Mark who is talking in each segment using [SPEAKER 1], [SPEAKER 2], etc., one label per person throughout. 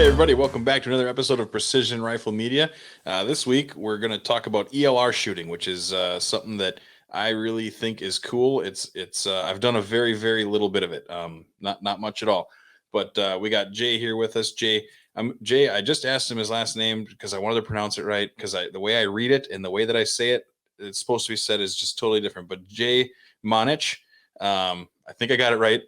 [SPEAKER 1] Hey everybody, welcome back to another episode of Precision Rifle Media. This week we're going to talk about ELR shooting, which is something that I really think is cool. It's I've done a very little bit of it, not much at all. But we got Jay here with us. Jay. I just asked him his last name because I wanted to pronounce it right because the way I read it and the way that I say it, it's supposed to be said is just totally different. But Jay Monych, I think I got it right.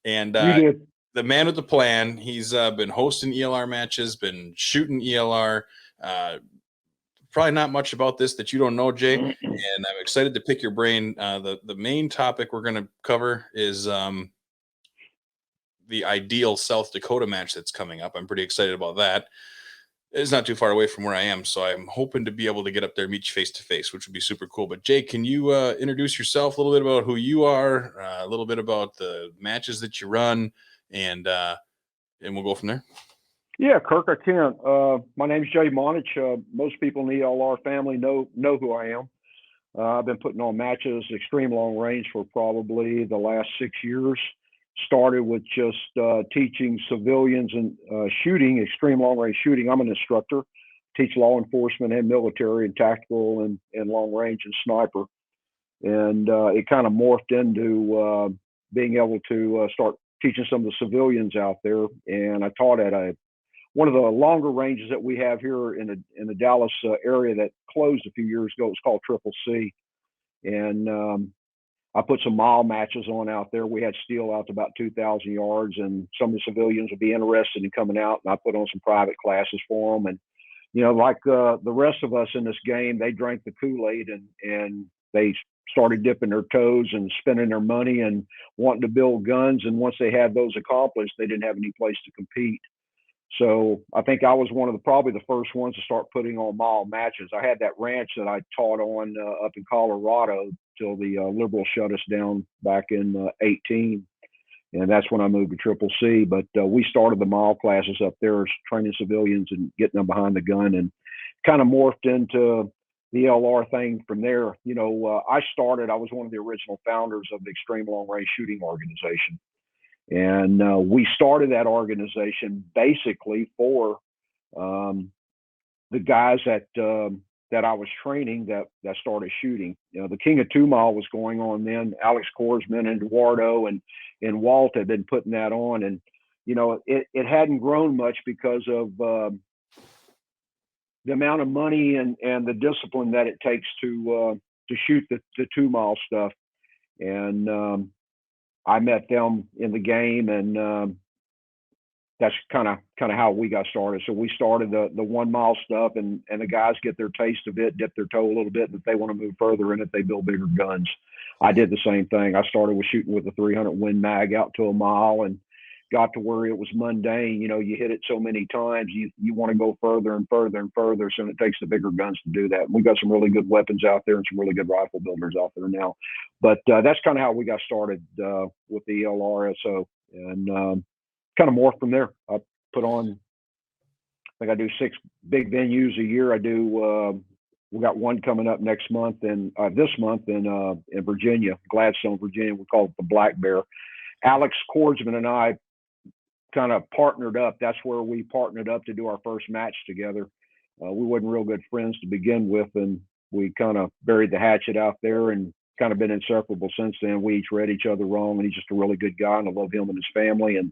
[SPEAKER 1] And
[SPEAKER 2] You did.
[SPEAKER 1] the man with the plan. He's been hosting ELR matches, been shooting ELR. Uh, Probably not much about this that you don't know, Jay. And I'm excited to pick your brain. The main topic we're going to cover is the ideal South Dakota match that's coming up. I'm pretty excited about that. It's not too far away from where I am, so I'm hoping to be able to get up there and meet you face to face, which would be super cool. But Jay, can you introduce yourself a little bit about who you are, a little bit about the matches that you run, and we'll go from there.
[SPEAKER 2] Yeah, Kirk, I can. My name's Jay Monych. Most people in the ELR family know who I am. I've been putting on matches, extreme long range, for probably the last 6 years. Started with just teaching civilians and shooting, extreme long range shooting. I'm an instructor, teach law enforcement and military and tactical and long range and sniper. And it kind of morphed into being able to start teaching some of the civilians out there. And I taught at one of the longer ranges that we have here in the Dallas area that closed a few years ago. It's called Triple C, and I put some mile matches on out there. We had steel out to about 2,000 yards, and some of the civilians would be interested in coming out, and I put on some private classes for them. And like the rest of us in this game, they drank the Kool-Aid and they started dipping their toes and spending their money and wanting to build guns. And once they had those accomplished, they didn't have any place to compete. So I think I was one of probably the first ones to start putting on mile matches. I had that ranch that I taught on up in Colorado till the Liberals shut us down back in 18. And that's when I moved to Triple C. But we started the mile classes up there, training civilians and getting them behind the gun, and kind of morphed into the LR thing from there. I was one of the original founders of the Extreme Long Range Shooting Organization. And we started that organization basically for the guys that I was training that started shooting. The King of 2 Mile was going on then. Alex Korsman and Eduardo and Walt had been putting that on, and it hadn't grown much because of the amount of money and the discipline that it takes to shoot the 2 mile stuff. And I met them in the game, and that's kind of how we got started. So we started the 1 mile stuff, and the guys get their taste of it, dip their toe a little bit, and if they want to move further in it, they build bigger guns. I did the same thing. I started with shooting with a 300 Win Mag out to a mile, and got to where it was mundane. You hit it so many times, you want to go further and further and further. So it takes the bigger guns to do that. And we've got some really good weapons out there and some really good rifle builders out there now. But that's kind of how we got started with the ELRSO, and kind of morphed from there. I put on, I think I do 6 big venues a year. We got one coming up next month and this month in Virginia, Gladstone, Virginia. We call it the Black Bear. Alex Korsman and I kind of partnered up. That's where we partnered up to do our first match together. We wasn't real good friends to begin with, and we kind of buried the hatchet out there and kind of been inseparable since then. We each read each other wrong, and he's just a really good guy, and I love him and his family, and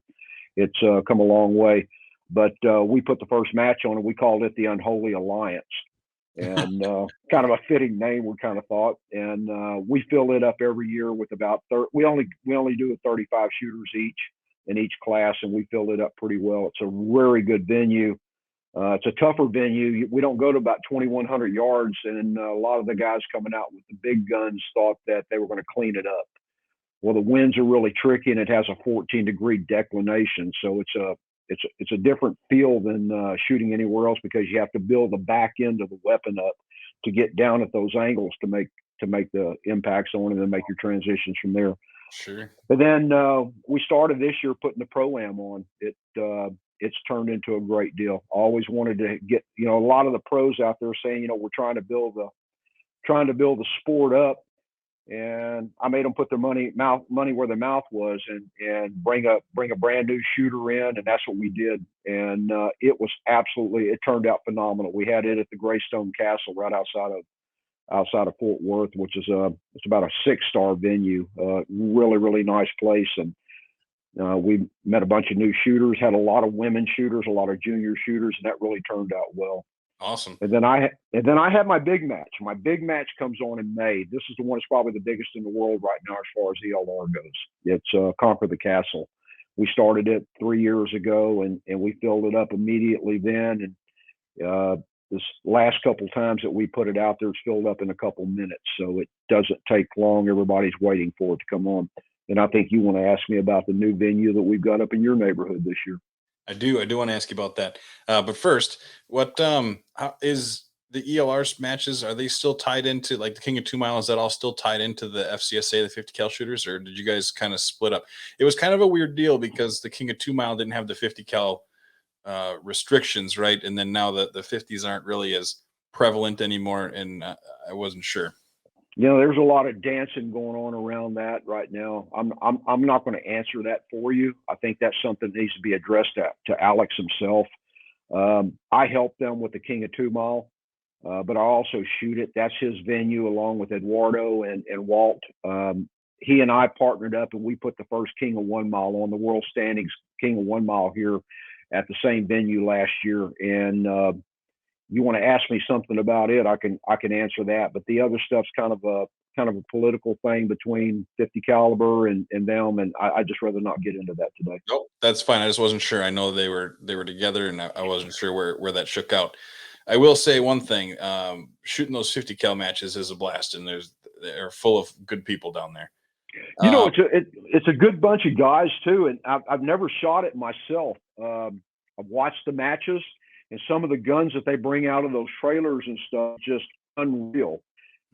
[SPEAKER 2] it's come a long way. But we put the first match on, and we called it the Unholy Alliance, and kind of a fitting name, we kind of thought. And we fill it up every year with about 30. We only do 35 shooters each in each class, and we filled it up pretty well. It's a very good venue. It's a tougher venue. We don't go to about 2,100 yards, and a lot of the guys coming out with the big guns thought that they were going to clean it up. Well, the winds are really tricky, and it has a 14-degree declination, so it's a different feel than shooting anywhere else, because you have to build the back end of the weapon up to get down at those angles to make the impacts on it and then make your transitions from there.
[SPEAKER 1] Sure.
[SPEAKER 2] But then we started this year putting the Pro-Am on. It's turned into a great deal. I always wanted to get, a lot of the pros out there saying, we're trying to build the sport up. and I made them put their money where their mouth was, and bring a brand new shooter in, and that's what we did. And it turned out phenomenal. We had it at the Greystone Castle right outside of Fort Worth, which is it's about a 6-star venue. Really, really nice place. And we met a bunch of new shooters, had a lot of women shooters, a lot of junior shooters, and that really turned out well.
[SPEAKER 1] Awesome.
[SPEAKER 2] And then I had my big match. My big match comes on in May. This is the one that's probably the biggest in the world right now as far as ELR goes. It's Concour the Castle. We started it 3 years ago, and we filled it up immediately then. And this last couple times that we put it out there, it's filled up in a couple minutes. So it doesn't take long. Everybody's waiting for it to come on. And I think you want to ask me about the new venue that we've got up in your neighborhood this year.
[SPEAKER 1] I do want to ask you about that. But first, what how is the ELR matches? Are they still tied into like the King of 2 Mile? Is that all still tied into the FCSA, the 50 cal shooters, or did you guys kind of split up? It was kind of a weird deal because the King of 2 Mile didn't have the 50 cal restrictions, right? And then now the 50s aren't really as prevalent anymore, and I wasn't sure.
[SPEAKER 2] There's a lot of dancing going on around that right now. I'm not going to answer that for you. I think that's something that needs to be addressed to Alex himself. I help them with the King of 2 Mile, but I also shoot it. That's his venue along with Eduardo and Walt. He and I partnered up, and we put the first King of 1 Mile on the world standings King of 1 Mile here at the same venue last year. And you want to ask me something about it, I can answer that. But the other stuff's kind of a political thing between 50 caliber and them, and I just rather not get into that today.
[SPEAKER 1] Nope, that's fine. I just wasn't sure. I know they were together, and I wasn't sure where that shook out. I will say one thing: shooting those 50 cal matches is a blast, and they're full of good people down there.
[SPEAKER 2] It's a good bunch of guys too, and I've never shot it myself. I've watched the matches, and some of the guns that they bring out of those trailers and stuff, just unreal.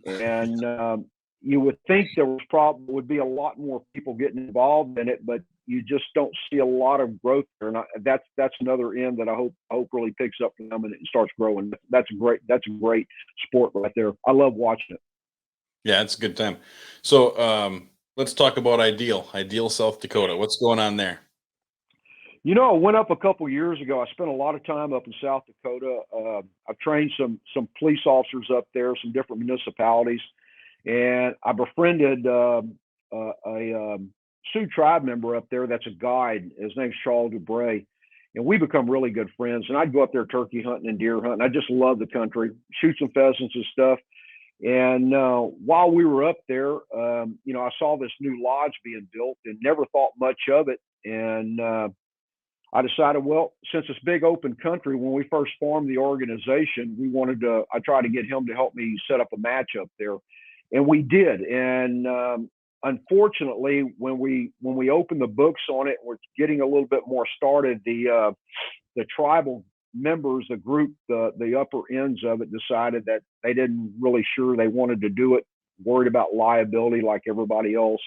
[SPEAKER 2] And you would think there would be a lot more people getting involved in it, but you just don't see a lot of growth there. And that's another end that I hope really picks up for them and it starts growing. That's a great sport right there. I love watching it.
[SPEAKER 1] Yeah, it's a good time. So let's talk about Ideal, South Dakota. What's going on there?
[SPEAKER 2] I went up a couple years ago. I spent a lot of time up in South Dakota. I've trained some police officers up there, some different municipalities, and I befriended a Sioux tribe member up there that's a guide. His name's Charles Dubray, and we become really good friends. And I'd go up there turkey hunting and deer hunting. I just love the country, shoot some pheasants and stuff. And while we were up there, I saw this new lodge being built and never thought much of it. And I decided, well, since it's big open country, when we first formed the organization, I tried to get him to help me set up a match up there. And we did. And unfortunately, when we opened the books on it, we're getting a little bit more started. The tribal members, the group, the upper ends of it decided that they didn't really sure they wanted to do it, worried about liability like everybody else,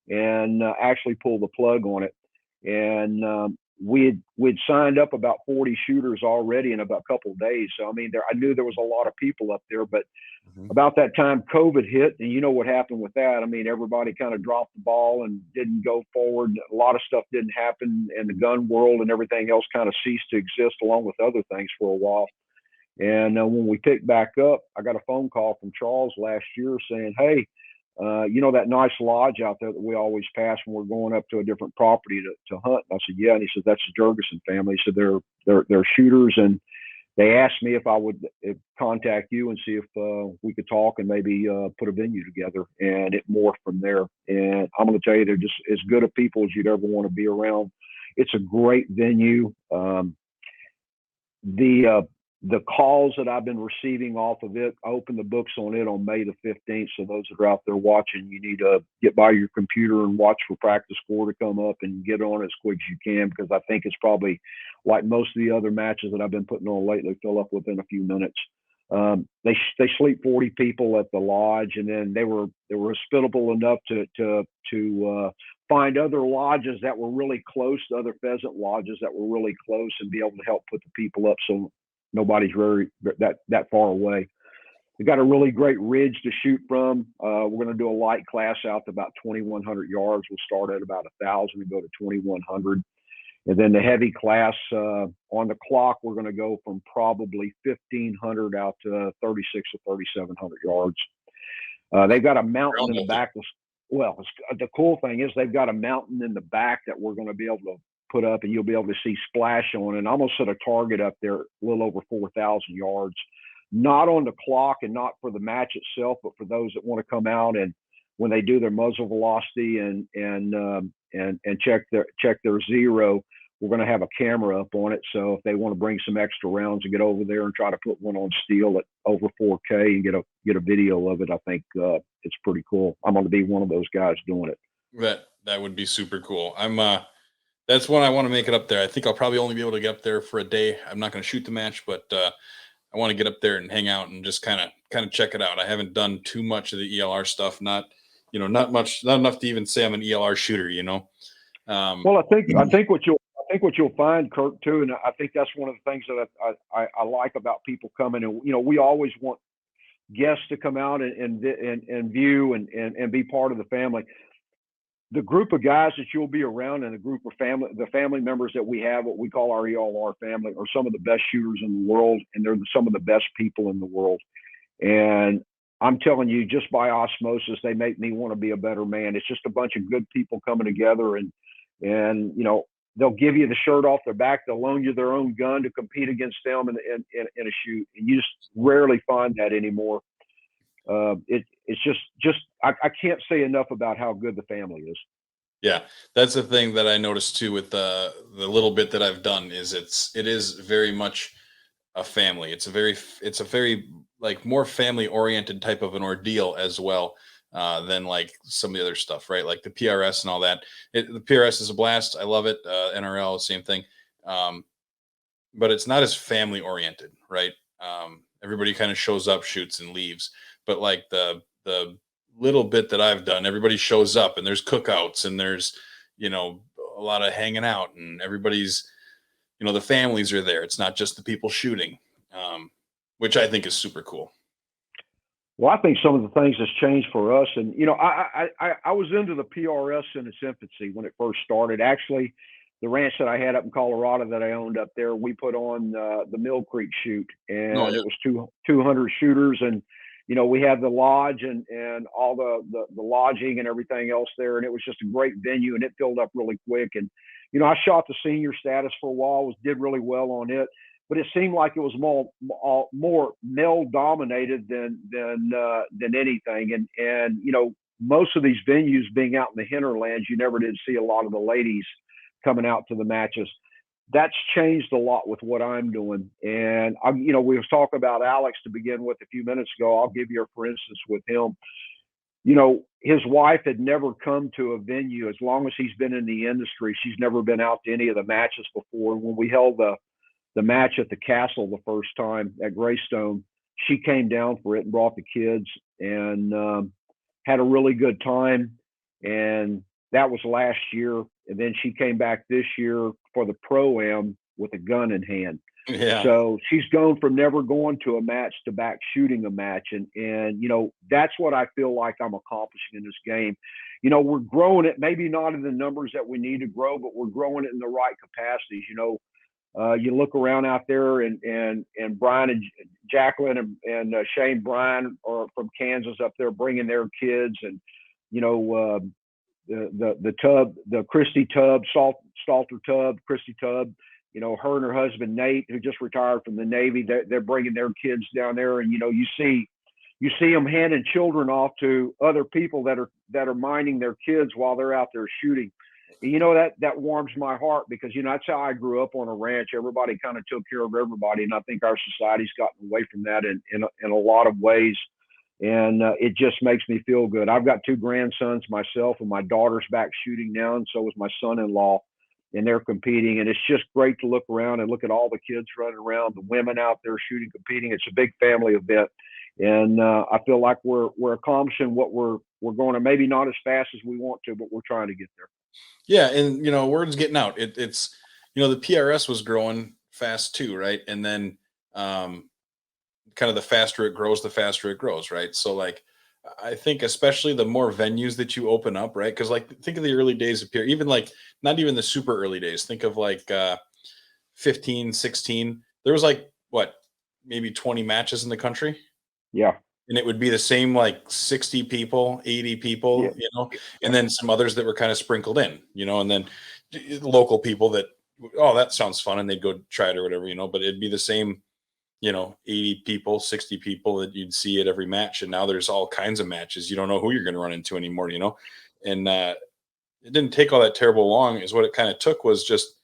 [SPEAKER 2] and actually pulled the plug on it. And we'd signed up about 40 shooters already in about a couple of days. So I mean, I knew there was a lot of people up there, but about that time COVID hit, and you know what happened with that. I mean, everybody kind of dropped the ball and didn't go forward. A lot of stuff didn't happen, and the gun world and everything else kind of ceased to exist along with other things for a while. And when we picked back up, I got a phone call from Charles last year saying, "Hey, that nice lodge out there that we always pass when we're going up to a different property to hunt?" And I said, "Yeah." And he said, "That's the Jurgensen family." He said, they're shooters, and they asked me if I would contact you and see if we could talk and maybe put a venue together. And it morphed from there. And I'm going to tell you, they're just as good of people as you'd ever want to be around. It's a great venue. The calls that I've been receiving off of it, I opened the books on it on May the 15th. So those that are out there watching, you need to get by your computer and watch for practice score to come up and get on as quick as you can, because I think it's probably like most of the other matches that I've been putting on lately, fill up within a few minutes. They sleep 40 people at the lodge, and then they were hospitable enough to find other lodges that were really close, other pheasant lodges that were really close, and be able to help put the people up so nobody's very that far away. They've got a really great ridge to shoot from. We're going to do a light class out to about 2,100 yards. We'll start at about 1,000 and go to 2,100. And then the heavy class on the clock, we're going to go from probably 1,500 out to 36 or 3,700 yards. They've got a mountain in the back. Well, the cool thing is they've got a mountain in the back that we're going to be able to put up, and you'll be able to see splash on. And I'm going to set a target up there a little over 4,000 yards, not on the clock and not for the match itself, but for those that want to come out and when they do their muzzle velocity and check their zero, we're going to have a camera up on it. So if they want to bring some extra rounds and get over there and try to put one on steel at over 4K and get a video of it, I think it's pretty cool. I'm going to be one of those guys doing it.
[SPEAKER 1] That would be super cool. That's one I want to make it up there. I think I'll probably only be able to get up there for a day. I'm not going to shoot the match, but I want to get up there and hang out and just kind of check it out. I haven't done too much of the ELR stuff. Not enough to even say I'm an ELR shooter.
[SPEAKER 2] Well, I think what you'll find, Kirk, too, and I think that's one of the things that I like about people coming. And we always want guests to come out and view and be part of the family. The group of guys that you'll be around and the family members that we have, what we call our ELR family, are some of the best shooters in the world, and they're some of the best people in the world. And I'm telling you, just by osmosis, they make me want to be a better man. It's just a bunch of good people coming together, and they'll give you the shirt off their back. They'll loan you their own gun to compete against them in a shoot. And you just rarely find that anymore. It's just I can't say enough about how good the family is.
[SPEAKER 1] Yeah, that's the thing that I noticed too with the little bit that I've done is it is very much a family. It's a very like more family oriented type of an ordeal as well than like some of the other stuff, right? Like the PRS and all that. The PRS is a blast. I love it. NRL, same thing. But it's not as family oriented, right? Everybody kind of shows up, shoots, and leaves. But like the little bit that I've done, everybody shows up, and there's cookouts, and there's a lot of hanging out, and everybody's the families are there. It's not just the people shooting, which I think is super cool.
[SPEAKER 2] Well, I think some of the things that's changed for us, and I was into the PRS in its infancy when it first started. Actually, the ranch that I had up in Colorado that I owned up there, we put on the Mill Creek shoot, and it was 200 shooters, and we had the lodge and all the lodging and everything else there, and it was just a great venue, and it filled up really quick. And I shot the senior status for a while, did really well on it, but it seemed like it was more male dominated than anything. And most of these venues being out in the hinterlands, you never did see a lot of the ladies coming out to the matches. That's changed a lot with what I'm doing. And we was talking about Alex to begin with a few minutes ago. I'll give you a for instance with him. His wife had never come to a venue as long as he's been in the industry. She's never been out to any of the matches before. When we held the match at the castle the first time at Greystone, she came down for it and brought the kids and had a really good time. And that was last year. And then she came back this year for the Pro-Am with a gun in hand.
[SPEAKER 1] Yeah.
[SPEAKER 2] So she's gone from never going to a match to back shooting a match. And that's what I feel like I'm accomplishing in this game. We're growing it, maybe not in the numbers that we need to grow, but we're growing it in the right capacities. You look around out there and Brian and Jacqueline and Shane Bryan are from Kansas up there bringing their kids, and the Christy Tubb, Stalter Tubb, Christy Tubb, her and her husband Nate, who just retired from the Navy, they're bringing their kids down there, and you see them handing children off to other people that are minding their kids while they're out there shooting. And that warms my heart because that's how I grew up on a ranch. Everybody kind of took care of everybody, and I think our society's gotten away from that in a lot of ways. And it just makes me feel good. I've got 2 grandsons myself, and my daughter's back shooting now, and so is my son-in-law, and they're competing. And it's just great to look around and look at all the kids running around, the women out there shooting, competing. It's a big family event, and I feel like we're accomplishing what we're going to. Maybe not as fast as we want to, but we're trying to get there.
[SPEAKER 1] Yeah, and word's getting out. It's the PRS was growing fast too, right? And then kind kind of the faster it grows, right? So like, I think especially the more venues that you open up, right? Because like think of the early days of Pierre, even like not even the super early days. Think of like 15, 16. There was like what, maybe 20 matches in the country,
[SPEAKER 2] Yeah.
[SPEAKER 1] and it would be the same like 60 people, 80
[SPEAKER 2] Yeah.
[SPEAKER 1] people, and
[SPEAKER 2] Yeah.
[SPEAKER 1] then some others that were kind of sprinkled in, and then local people that, oh, that sounds fun, and they'd go try it or whatever, but it'd be the same, 80 people, 60 people that you'd see at every match. And now there's all kinds of matches. You don't know who you're going to run into anymore, and it didn't take all that terrible long. Is what it kind of took was just,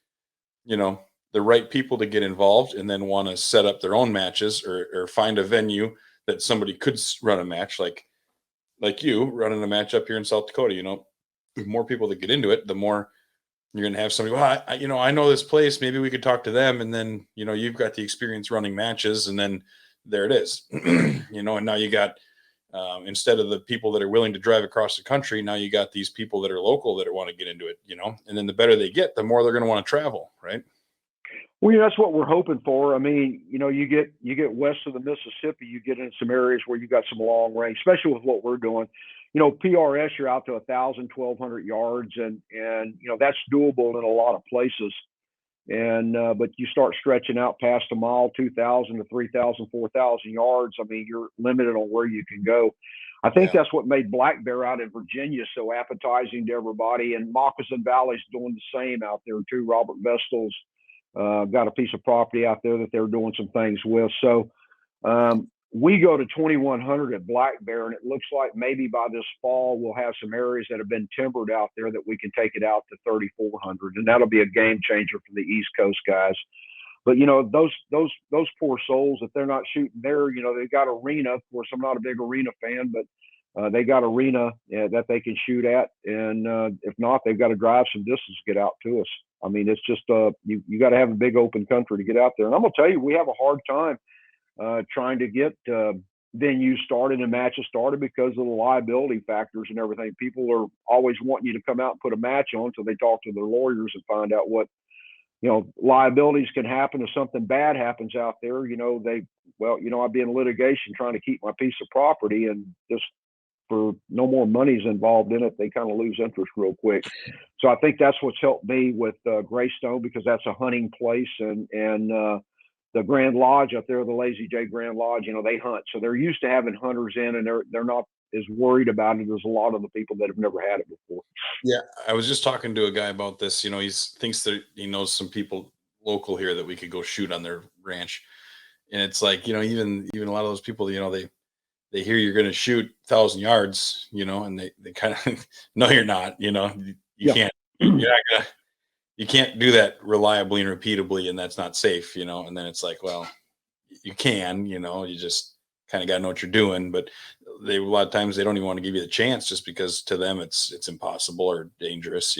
[SPEAKER 1] you know, the right people to get involved and then want to set up their own matches, or find a venue that somebody could run a match, like you running a match up here in South Dakota. The more people that get into it, the more you're going to have somebody, well, I know this place, maybe we could talk to them. And then, you've got the experience running matches, and then there it is. And now you got, instead of the people that are willing to drive across the country, now you got these people that are local that want to get into it, and then the better they get, the more they're going to want to travel. Right.
[SPEAKER 2] Well, that's what we're hoping for. I mean, you get west of the Mississippi, you get in some areas where you got some long range, especially with what we're doing. PRS, you're out to 1,000, 1,200 yards, and that's doable in a lot of places. And but you start stretching out past a mile, 2,000 to 3,000, 4,000 yards. I mean, you're limited on where you can go. I think that's what made Black Bear out in Virginia so appetizing to everybody, and Moccasin Valley's doing the same out there too. Robert Vestal's got a piece of property out there that they're doing some things with. So we go to 2,100 at Black Bear, and it looks like maybe by this fall we'll have some areas that have been timbered out there that we can take it out to 3,400, and that'll be a game changer for the East Coast guys. But those poor souls, if they're not shooting there, they've got arena. Of course, I'm not a big arena fan, but they got arena that they can shoot at, and if not, they've got to drive some distance to get out to us. I mean, it's just you got to have a big open country to get out there. And I'm gonna tell you, we have a hard time trying to get venues started and matches started because of the liability factors and everything. People are always wanting you to come out and put a match on, so they talk to their lawyers and find out what liabilities can happen if something bad happens out there. I'd be in litigation trying to keep my piece of property, and just for no more money's involved in it, they kind of lose interest real quick. So I think that's what's helped me with Greystone, because that's a hunting place, and the Grand Lodge up there, the Lazy J Grand Lodge, they hunt, so they're used to having hunters in, and they're not as worried about it as a lot of the people that have never had it before.
[SPEAKER 1] Yeah, I was just talking to a guy about this. He thinks that he knows some people local here that we could go shoot on their ranch, and it's like, even a lot of those people, they hear you're going to shoot 1,000 yards, and they kind of no, you're not. You can't. You're not gonna. You can't do that reliably and repeatably, and that's not safe. And then it's like, well, you can. You just kind of got to know what you're doing, but a lot of times they don't even want to give you the chance, just because to them it's impossible or dangerous.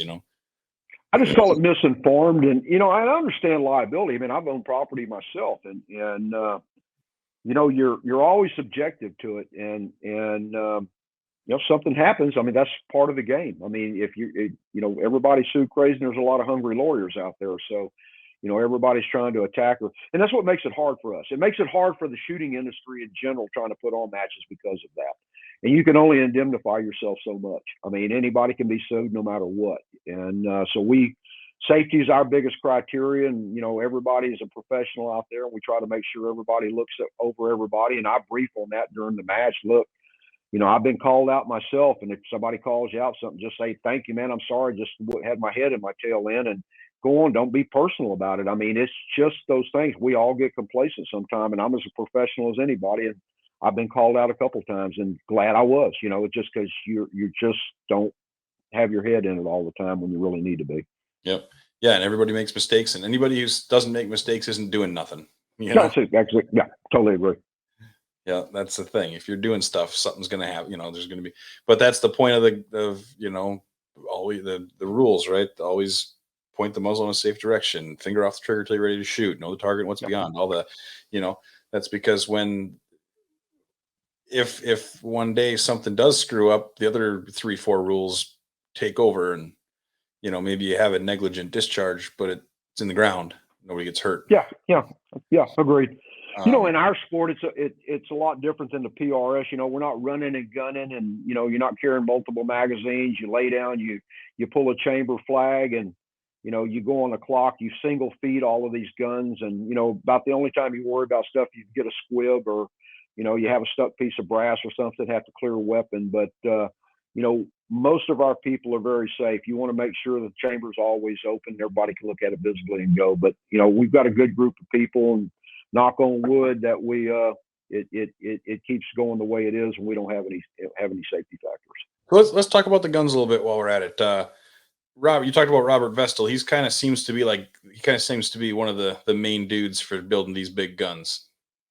[SPEAKER 2] I just call it misinformed, and I understand liability. I mean, I've owned property myself, and you're always subjective to it, and something happens. I mean, that's part of the game. I mean, if everybody's so crazy, and there's a lot of hungry lawyers out there, so everybody's trying to attack her, and that's what makes it hard for us. It makes it hard for the shooting industry in general trying to put on matches because of that. And you can only indemnify yourself so much. I mean, anybody can be sued no matter what. And so safety is our biggest criteria. And, everybody is a professional out there, and we try to make sure everybody looks over everybody. And I brief on that during the match. Look, I've been called out myself, and if somebody calls you out something, just say, thank you, man. I'm sorry. Just had my head in my tail end, and go on. Don't be personal about it. I mean, it's just those things. We all get complacent sometime, and I'm as a professional as anybody. And I've been called out a couple times, and glad I was, just because you just don't have your head in it all the time when you really need to be.
[SPEAKER 1] Yep. Yeah. And everybody makes mistakes, and anybody who doesn't make mistakes isn't doing nothing.
[SPEAKER 2] That's it. Yeah, totally agree.
[SPEAKER 1] Yeah, that's the thing. If you're doing stuff, something's going to happen. There's going to be. But that's the point of always the rules, right? Always point the muzzle in a safe direction. Finger off the trigger till you're ready to shoot. Know the target, what's beyond. All the, that's because if one day something does screw up, the other 3-4 rules take over, and maybe you have a negligent discharge, but it's in the ground. Nobody gets hurt.
[SPEAKER 2] Yeah, agreed. In our sport, it's a lot different than the PRS. We're not running and gunning, and you're not carrying multiple magazines. You lay down, you pull a chamber flag, and you go on the clock. You single feed all of these guns, and about the only time you worry about stuff, you get a squib or you have a stuck piece of brass or something, have to clear a weapon. But most of our people are very safe. You want to make sure the chamber's always open, everybody can look at it visibly and go. But we've got a good group of people, and knock on wood that we it keeps going the way it is, and we don't have any safety factors.
[SPEAKER 1] Let's talk about the guns a little bit while we're at it. Rob, you talked about Robert Vestal. He kind of seems to be one of the main dudes for building these big guns.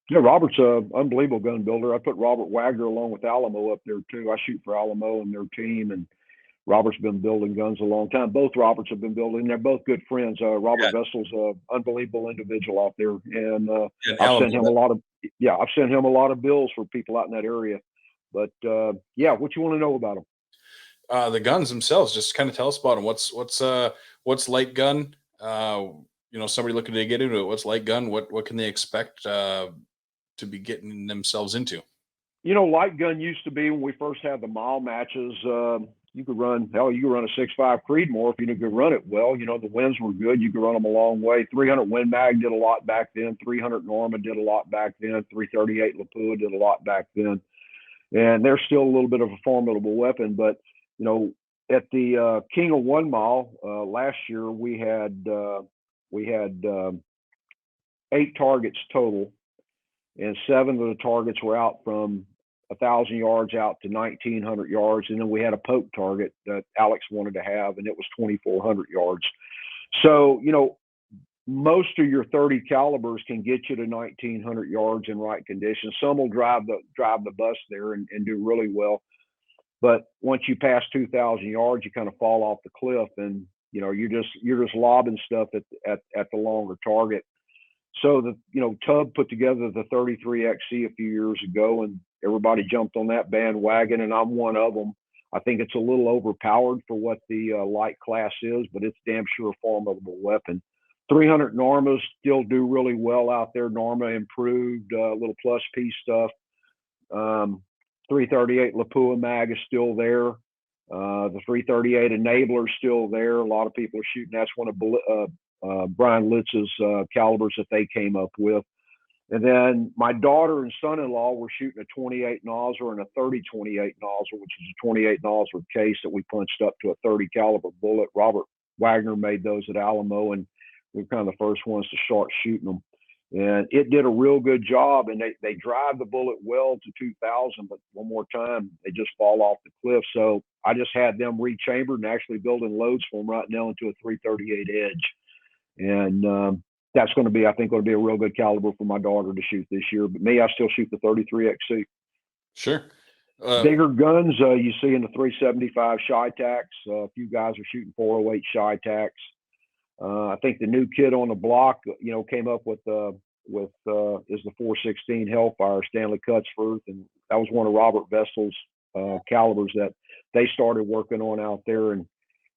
[SPEAKER 2] Yeah, Robert's an unbelievable gun builder. I put Robert Wagner along with Alamo up there too. I shoot for Alamo and their team, and Robert's been building guns a long time. Both Roberts have been building. They're both good friends. Robert Vestal's an unbelievable individual out there, and I've sent him a lot of bills for people out in that area. But what you want to know about them?
[SPEAKER 1] The guns themselves. Just kind of tell us about them. What's light gun? Somebody looking to get into it. What's light gun? What can they expect to be getting themselves into?
[SPEAKER 2] Light gun used to be, when we first had the mile matches, you could run a 6.5 Creedmoor if you could run it well. The winds were good. You could run them a long way. 300 Win Mag did a lot back then. 300 Norma did a lot back then. 338 Lapua did a lot back then. And they're still a little bit of a formidable weapon. But, at the King of 1 Mile last year, we had 8 targets total, and 7 of the targets were out from 1,000 yards out to 1,900 yards. And then we had a poke target that Alex wanted to have, and it was 2,400 yards. So, most of your 30 calibers can get you to 1,900 yards in right conditions. Some will drive the bus there and do really well. But once you pass 2,000 yards, you kind of fall off the cliff, and, you're just lobbing stuff at the longer target. So Tub put together the 33XC a few years ago, and everybody jumped on that bandwagon, and I'm one of them. I think it's a little overpowered for what the light class is, but it's damn sure a formidable weapon. 300 Normas still do really well out there. Norma improved, little plus piece stuff. 338 Lapua Mag is still there. The 338 Enabler is still there. A lot of people are shooting. That's one of Brian Litz's calibers that they came up with. And then my daughter and son-in-law were shooting a 28 nozzle and a 30 28 nozzle, which is a 28 nozzle case that we punched up to a 30 caliber bullet. Robert Wagner made those at Alamo, and we were kind of the first ones to start shooting them. And it did a real good job, and they drive the bullet well to 2,000, but one more time, they just fall off the cliff. So I just had them rechambered and actually building loads for them right now into a 338 Edge. And that's going to be, I think, going to be a real good caliber for my daughter to shoot this year. But me, I still shoot the 33XC.
[SPEAKER 1] Sure.
[SPEAKER 2] Bigger guns, you see in the 375 Shy-Tacs. A few guys are shooting 408 Shy-Tacs. I think the new kid on the block, came up with is the 416 Hellfire, Stanley Cutsforth, and that was one of Robert Vestal's calibers that they started working on out there, and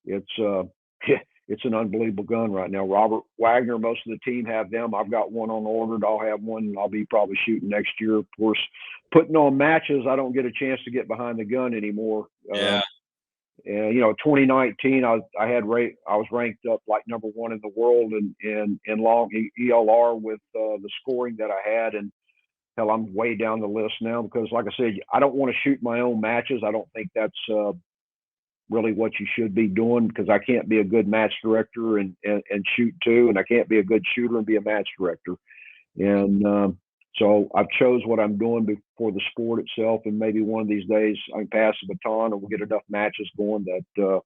[SPEAKER 2] it's an unbelievable gun right now. Robert Wagner, most of the team have them. I've got one on ordered. I'll have one, and I'll be probably shooting next year. Of course, putting on matches, I don't get a chance to get behind the gun anymore.
[SPEAKER 1] Yeah.
[SPEAKER 2] And 2019, I was ranked up like number 1 in the world in long ELR with the scoring that I had, and hell, I'm way down the list now because, like I said, I don't want to shoot my own matches. I don't think that's really what you should be doing, because I can't be a good match director and shoot too, and I can't be a good shooter and be a match director. And so I've chose what I'm doing for the sport itself, and maybe one of these days I can pass the baton and we'll get enough matches going that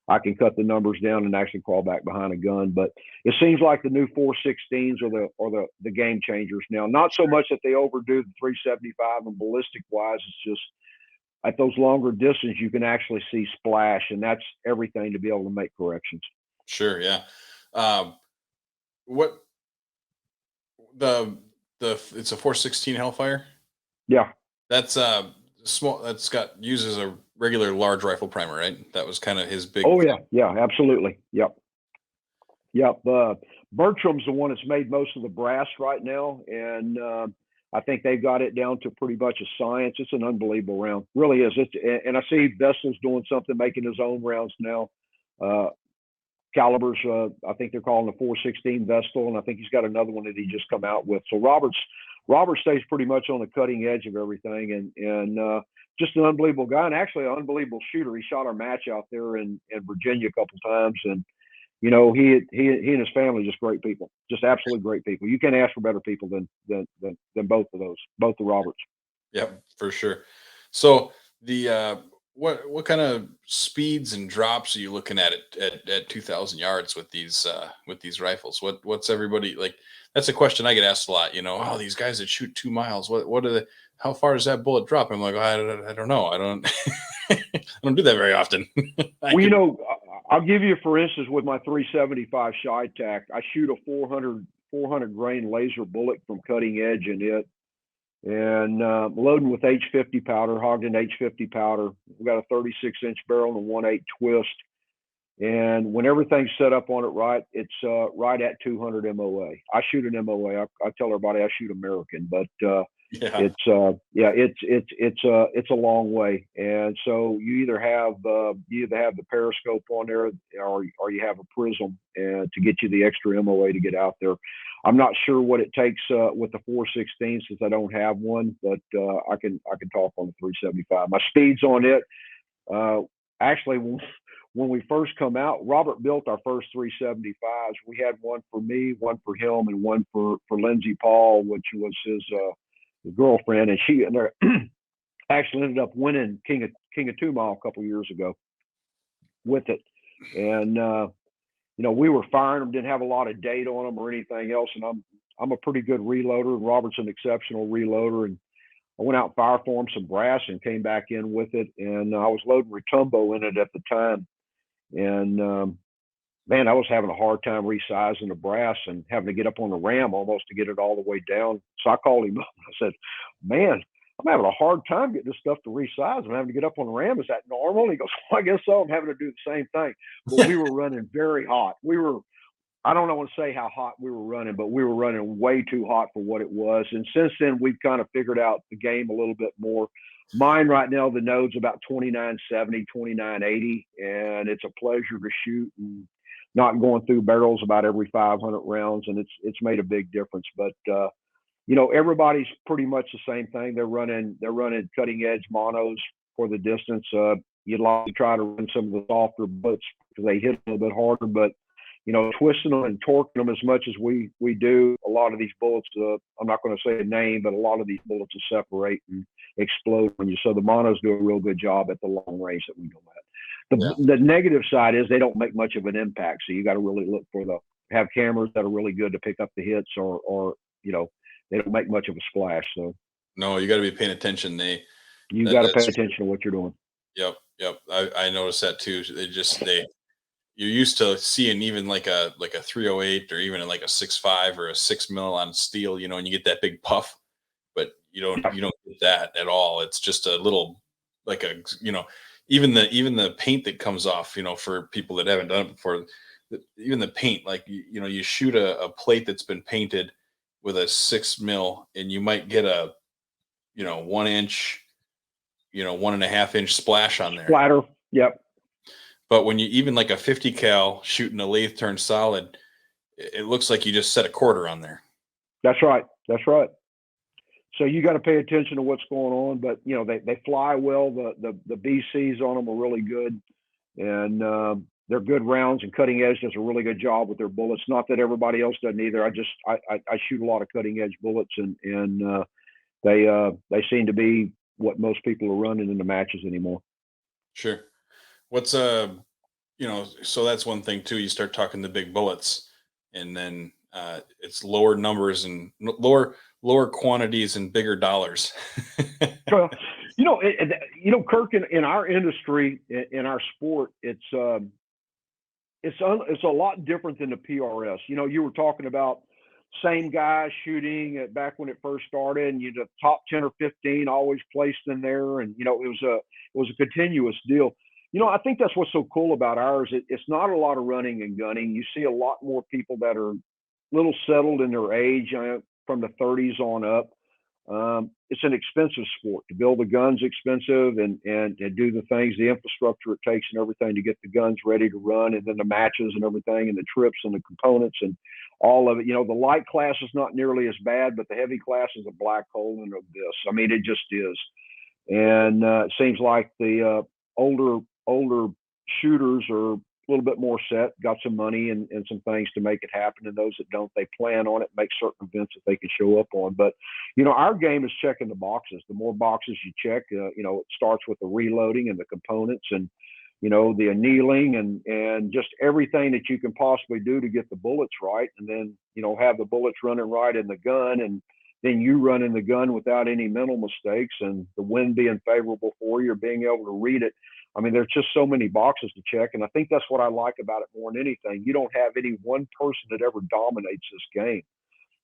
[SPEAKER 2] I can cut the numbers down and actually crawl back behind a gun. But it seems like the new 416s are the game changers now. Not so much that they overdo the 375 and ballistic wise. It's just at those longer distance you can actually see splash, and that's everything to be able to make corrections.
[SPEAKER 1] Sure, yeah. It's a 416 Hellfire?
[SPEAKER 2] Yeah.
[SPEAKER 1] That's small. That's uses a regular large rifle primer, right? That was kind of his big.
[SPEAKER 2] Oh yeah, yeah, absolutely. Yep. Bertram's the one that's made most of the brass right now, and I think they've got it down to pretty much a science. It's an unbelievable round, really is. And I see Vestal's doing something, making his own rounds now. Uh, Calibers, I think they're calling the 416 Vestal, and I think he's got another one that he just come out with. So Robert stays pretty much on the cutting edge of everything, and just an unbelievable guy, and actually an unbelievable shooter. He shot our match out there in Virginia a couple times, and he and his family just great people, just absolutely great people. You can't ask for better people than both of those, both the Roberts.
[SPEAKER 1] Yep, for sure. So the what kind of speeds and drops are you looking at at 2,000 yards with these rifles? What's everybody like? That's a question I get asked a lot. Oh, these guys that shoot 2 miles. What are the? How far does that bullet drop? I'm like, I don't know. I don't I don't do that very often. I
[SPEAKER 2] Well,
[SPEAKER 1] could,
[SPEAKER 2] I'll give you, for instance, with my 375 Shy Tac, I shoot a 400 grain laser bullet from cutting edge in it, and loading with H50 powder, Ogden H50 powder. We've got a 36-inch barrel and a 1/8 twist. And when everything's set up on it right, it's right at 200 MOA. I shoot an MOA. I tell everybody I shoot American, but
[SPEAKER 1] yeah,
[SPEAKER 2] it's a long way. And so you either have the periscope on there, or you have a prism to get you the extra MOA to get out there. I'm not sure what it takes with the 416 since I don't have one, but I can talk on the 375. My speeds on it. Actually, when we first come out, Robert built our first 375s. We had one for me, one for him, and one for Lindsay Paul, which was his girlfriend, and she actually ended up winning King of 2 Mile a couple years ago with it. And we were firing them, didn't have a lot of date on them or anything else. And I'm a pretty good reloader, and Robert's an exceptional reloader. And I went out and fireformed some brass and came back in with it. And I was loading Retumbo in it at the time. And man, I was having a hard time resizing the brass and having to get up on the ram almost to get it all the way down. So I called him up and I said, man, I'm having a hard time getting this stuff to resize. I'm having to get up on the ram. Is that normal? And he goes, well, I guess so. I'm having to do the same thing. But we were running very hot. I don't want to say how hot we were running, but we were running way too hot for what it was. And since then, we've kind of figured out the game a little bit more. Mine right now, the node's about 2970, 2980, and it's a pleasure to shoot and not going through barrels about every 500 rounds, and it's made a big difference. But everybody's pretty much the same thing. They're running cutting edge monos for the distance. You'd like to try to run some of the softer bullets because they hit a little bit harder, but twisting them and torquing them as much as we do, a lot of these bullets, I'm not going to say a name, but a lot of these bullets will separate and explode on you. So the monos do a real good job at the long range that we go at. The negative side is they don't make much of an impact. So you got to really look have cameras that are really good to pick up the hits, or they don't make much of a splash. So
[SPEAKER 1] no, you got to be paying attention.
[SPEAKER 2] You got to pay attention to what you're doing.
[SPEAKER 1] Yep. I noticed that too. You're used to seeing even like a 308 or even like a 6.5 or a 6 mil on steel, and you get that big puff, but you don't get that at all. It's just a little, like even the paint that comes off, for people that haven't done it before, even the paint, like, you shoot a plate that's been painted with a 6 mil and you might get a, 1 inch, 1.5 inch splash on there.
[SPEAKER 2] Splatter. Yep.
[SPEAKER 1] But when you even like a 50 cal shooting a lathe turn solid, it looks like you just set a quarter on there.
[SPEAKER 2] That's right. So you got to pay attention to what's going on, but they fly well. The BCs on them are really good, and they're good rounds. And Cutting Edge does a really good job with their bullets. Not that everybody else doesn't either. I shoot a lot of cutting edge bullets, and they seem to be what most people are running in the matches anymore.
[SPEAKER 1] Sure. What's so that's one thing too. You start talking the big bullets, and then it's lower numbers and lower quantities and bigger dollars.
[SPEAKER 2] Well, Kirk, in our industry, in our sport, it's a lot different than the PRS. You were talking about same guy shooting back when it first started, and the top 10 or 15 always placed in there, and it was a continuous deal. I think that's what's so cool about ours. It's not a lot of running and gunning. You see a lot more people that are little settled in their age, from the 30s on up. It's an expensive sport. To build a gun's expensive, and do the things, the infrastructure it takes and everything to get the guns ready to run, and then the matches and everything, and the trips and the components and all of it. The light class is not nearly as bad, but the heavy class is a black hole in the abyss. I mean, it just is. And it seems like the older shooters are a little bit more set, got some money and some things to make it happen. And those that don't, they plan on it, make certain events that they can show up on. But, our game is checking the boxes. The more boxes you check, it starts with the reloading and the components and, the annealing and just everything that you can possibly do to get the bullets right. And then, have the bullets running right in the gun, and then you run in the gun without any mental mistakes, and the wind being favorable for you, or being able to read it. I mean, there's just so many boxes to check. And I think that's what I like about it more than anything. You don't have any one person that ever dominates this game.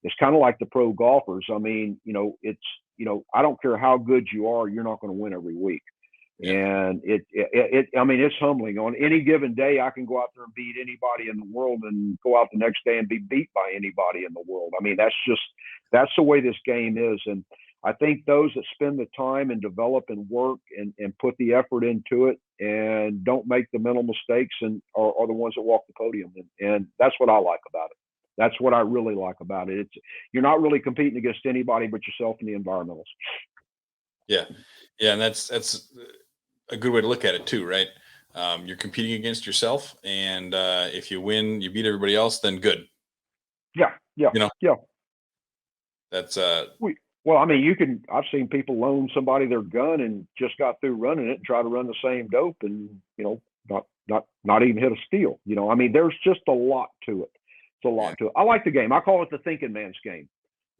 [SPEAKER 2] It's kind of like the pro golfers. I mean, it's, I don't care how good you are, you're not going to win every week.
[SPEAKER 1] Yeah.
[SPEAKER 2] And I mean, it's humbling. On any given day, I can go out there and beat anybody in the world, and go out the next day and be beat by anybody in the world. I mean, that's the way this game is. And I think those that spend the time and develop and work and put the effort into it and don't make the mental mistakes and are the ones that walk the podium. And that's what I like about it. That's what I really like about it. You're not really competing against anybody but yourself and the environmentals.
[SPEAKER 1] Yeah. Yeah. And that's a good way to look at it too, right? You're competing against yourself, and if you win, you beat everybody else, then good.
[SPEAKER 2] Yeah.
[SPEAKER 1] That's
[SPEAKER 2] well, I mean, I've seen people loan somebody their gun and just got through running it and try to run the same dope, and not even hit a steal. I mean, there's just a lot to it. It's a lot to it. I like the game. I call it the thinking man's game,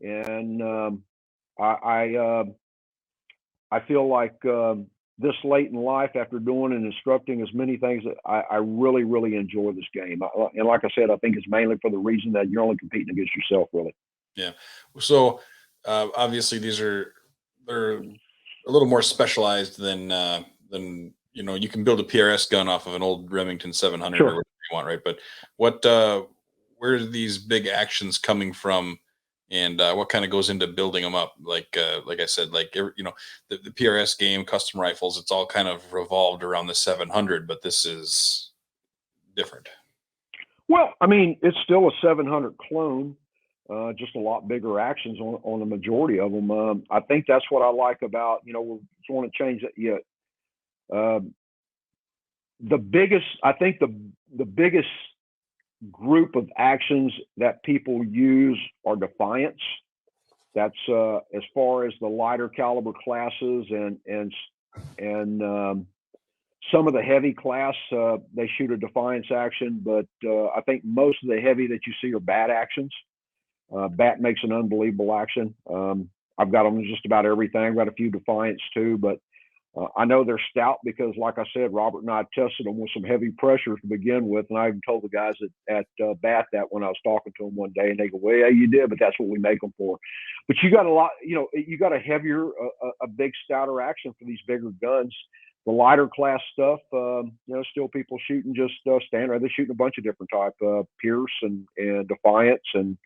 [SPEAKER 2] and I feel like this late in life, after doing and instructing as many things, I really, really enjoy this game. And like I said, I think it's mainly for the reason that you're only competing against yourself, really.
[SPEAKER 1] Yeah. So obviously they're a little more specialized than you can build a PRS gun off of an old Remington 700 or
[SPEAKER 2] Sure.
[SPEAKER 1] whatever you want, right? But where are these big actions coming from, and what kind of goes into building them up? Like I said, the PRS game, custom rifles, it's all kind of revolved around the 700, but this is different.
[SPEAKER 2] Well, I mean, it's still a 700 clone, just a lot bigger actions on the majority of them. I think that's what I like about, we don't want to change that yet. I think the biggest group of actions that people use are Defiance. That's as far as the lighter caliber classes and some of the heavy class, they shoot a Defiance action, but I think most of the heavy that you see are bat actions. Bat makes an unbelievable action. I've got them in just about everything. I've got a few Defiance too, but I know they're stout because, like I said, Robert and I tested them with some heavy pressure to begin with, and I even told the guys at Bat that when I was talking to them one day, and they go, "Well, yeah, you did, but that's what we make them for." But you got a lot, you got a heavier, a big stouter action for these bigger guns. The lighter class stuff, still people shooting just standard. They're shooting a bunch of different type, Pierce and Defiance and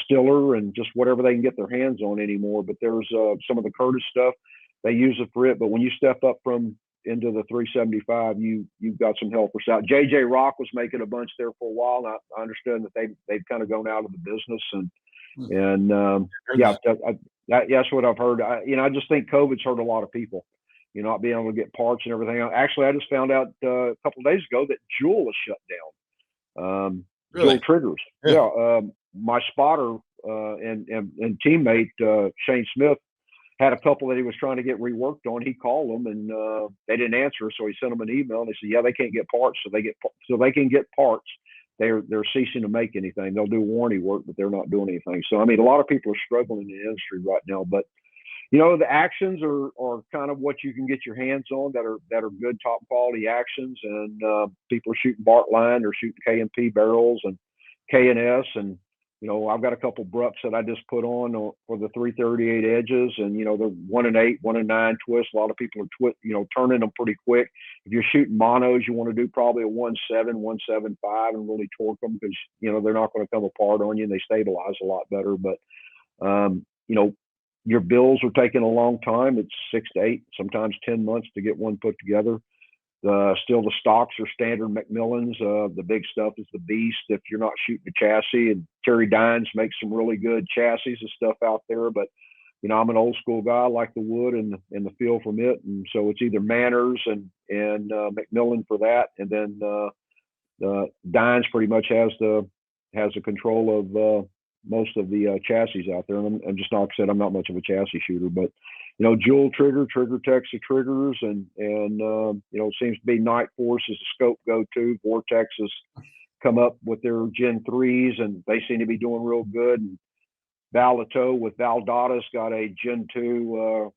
[SPEAKER 2] Stiller and just whatever they can get their hands on anymore. But there's some of the Curtis stuff. They use it for it, but when you step up into the 375, you've got some helpers out. JJ Rock was making a bunch there for a while, and I understood that they've kind of gone out of the business, that's what I've heard. I just think COVID's hurt a lot of people. Not being able to get parts and everything. Actually, I just found out a couple of days ago that Jewel is shut down.
[SPEAKER 1] Really?
[SPEAKER 2] Jewel Triggers. Yeah. My spotter and teammate Shane Smith had a couple that he was trying to get reworked on. He called them and they didn't answer, so he sent them an email and they said, "Yeah, they can't get parts, so they can get parts. They're ceasing to make anything. They'll do warranty work, but they're not doing anything." So I mean, a lot of people are struggling in the industry right now. But the actions are kind of what you can get your hands on that are good, top quality actions, and people are shooting Bartline, they're shooting K&P barrels and K&S and I've got a couple Brucks that I just put on for the 338 edges, and they're 1 and 8, 1 and 9 twists. A lot of people are turning them pretty quick. If you're shooting monos, you want to do probably a 1.7, 1.75, and really torque them because they're not going to come apart on you, and they stabilize a lot better. But your bills are taking a long time. It's 6 to 8, sometimes 10 months to get one put together. Still, the stocks are standard Macmillans. The big stuff is the Beast. If you're not shooting a chassis, and Terry Dines makes some really good chassis and stuff out there. But I'm an old school guy. I like the wood and the feel from it, and so it's either Manners and Macmillan for that, and then Dines pretty much has the control of most of the chassis out there. And I'm just, like I said, I'm not much of a chassis shooter, but Jewel Trigger Tex the triggers, and it seems to be Night Force is a scope go-to. Vortex has come up with their Gen 3s, and they seem to be doing real good. And Valato with Valdata's got a Gen 2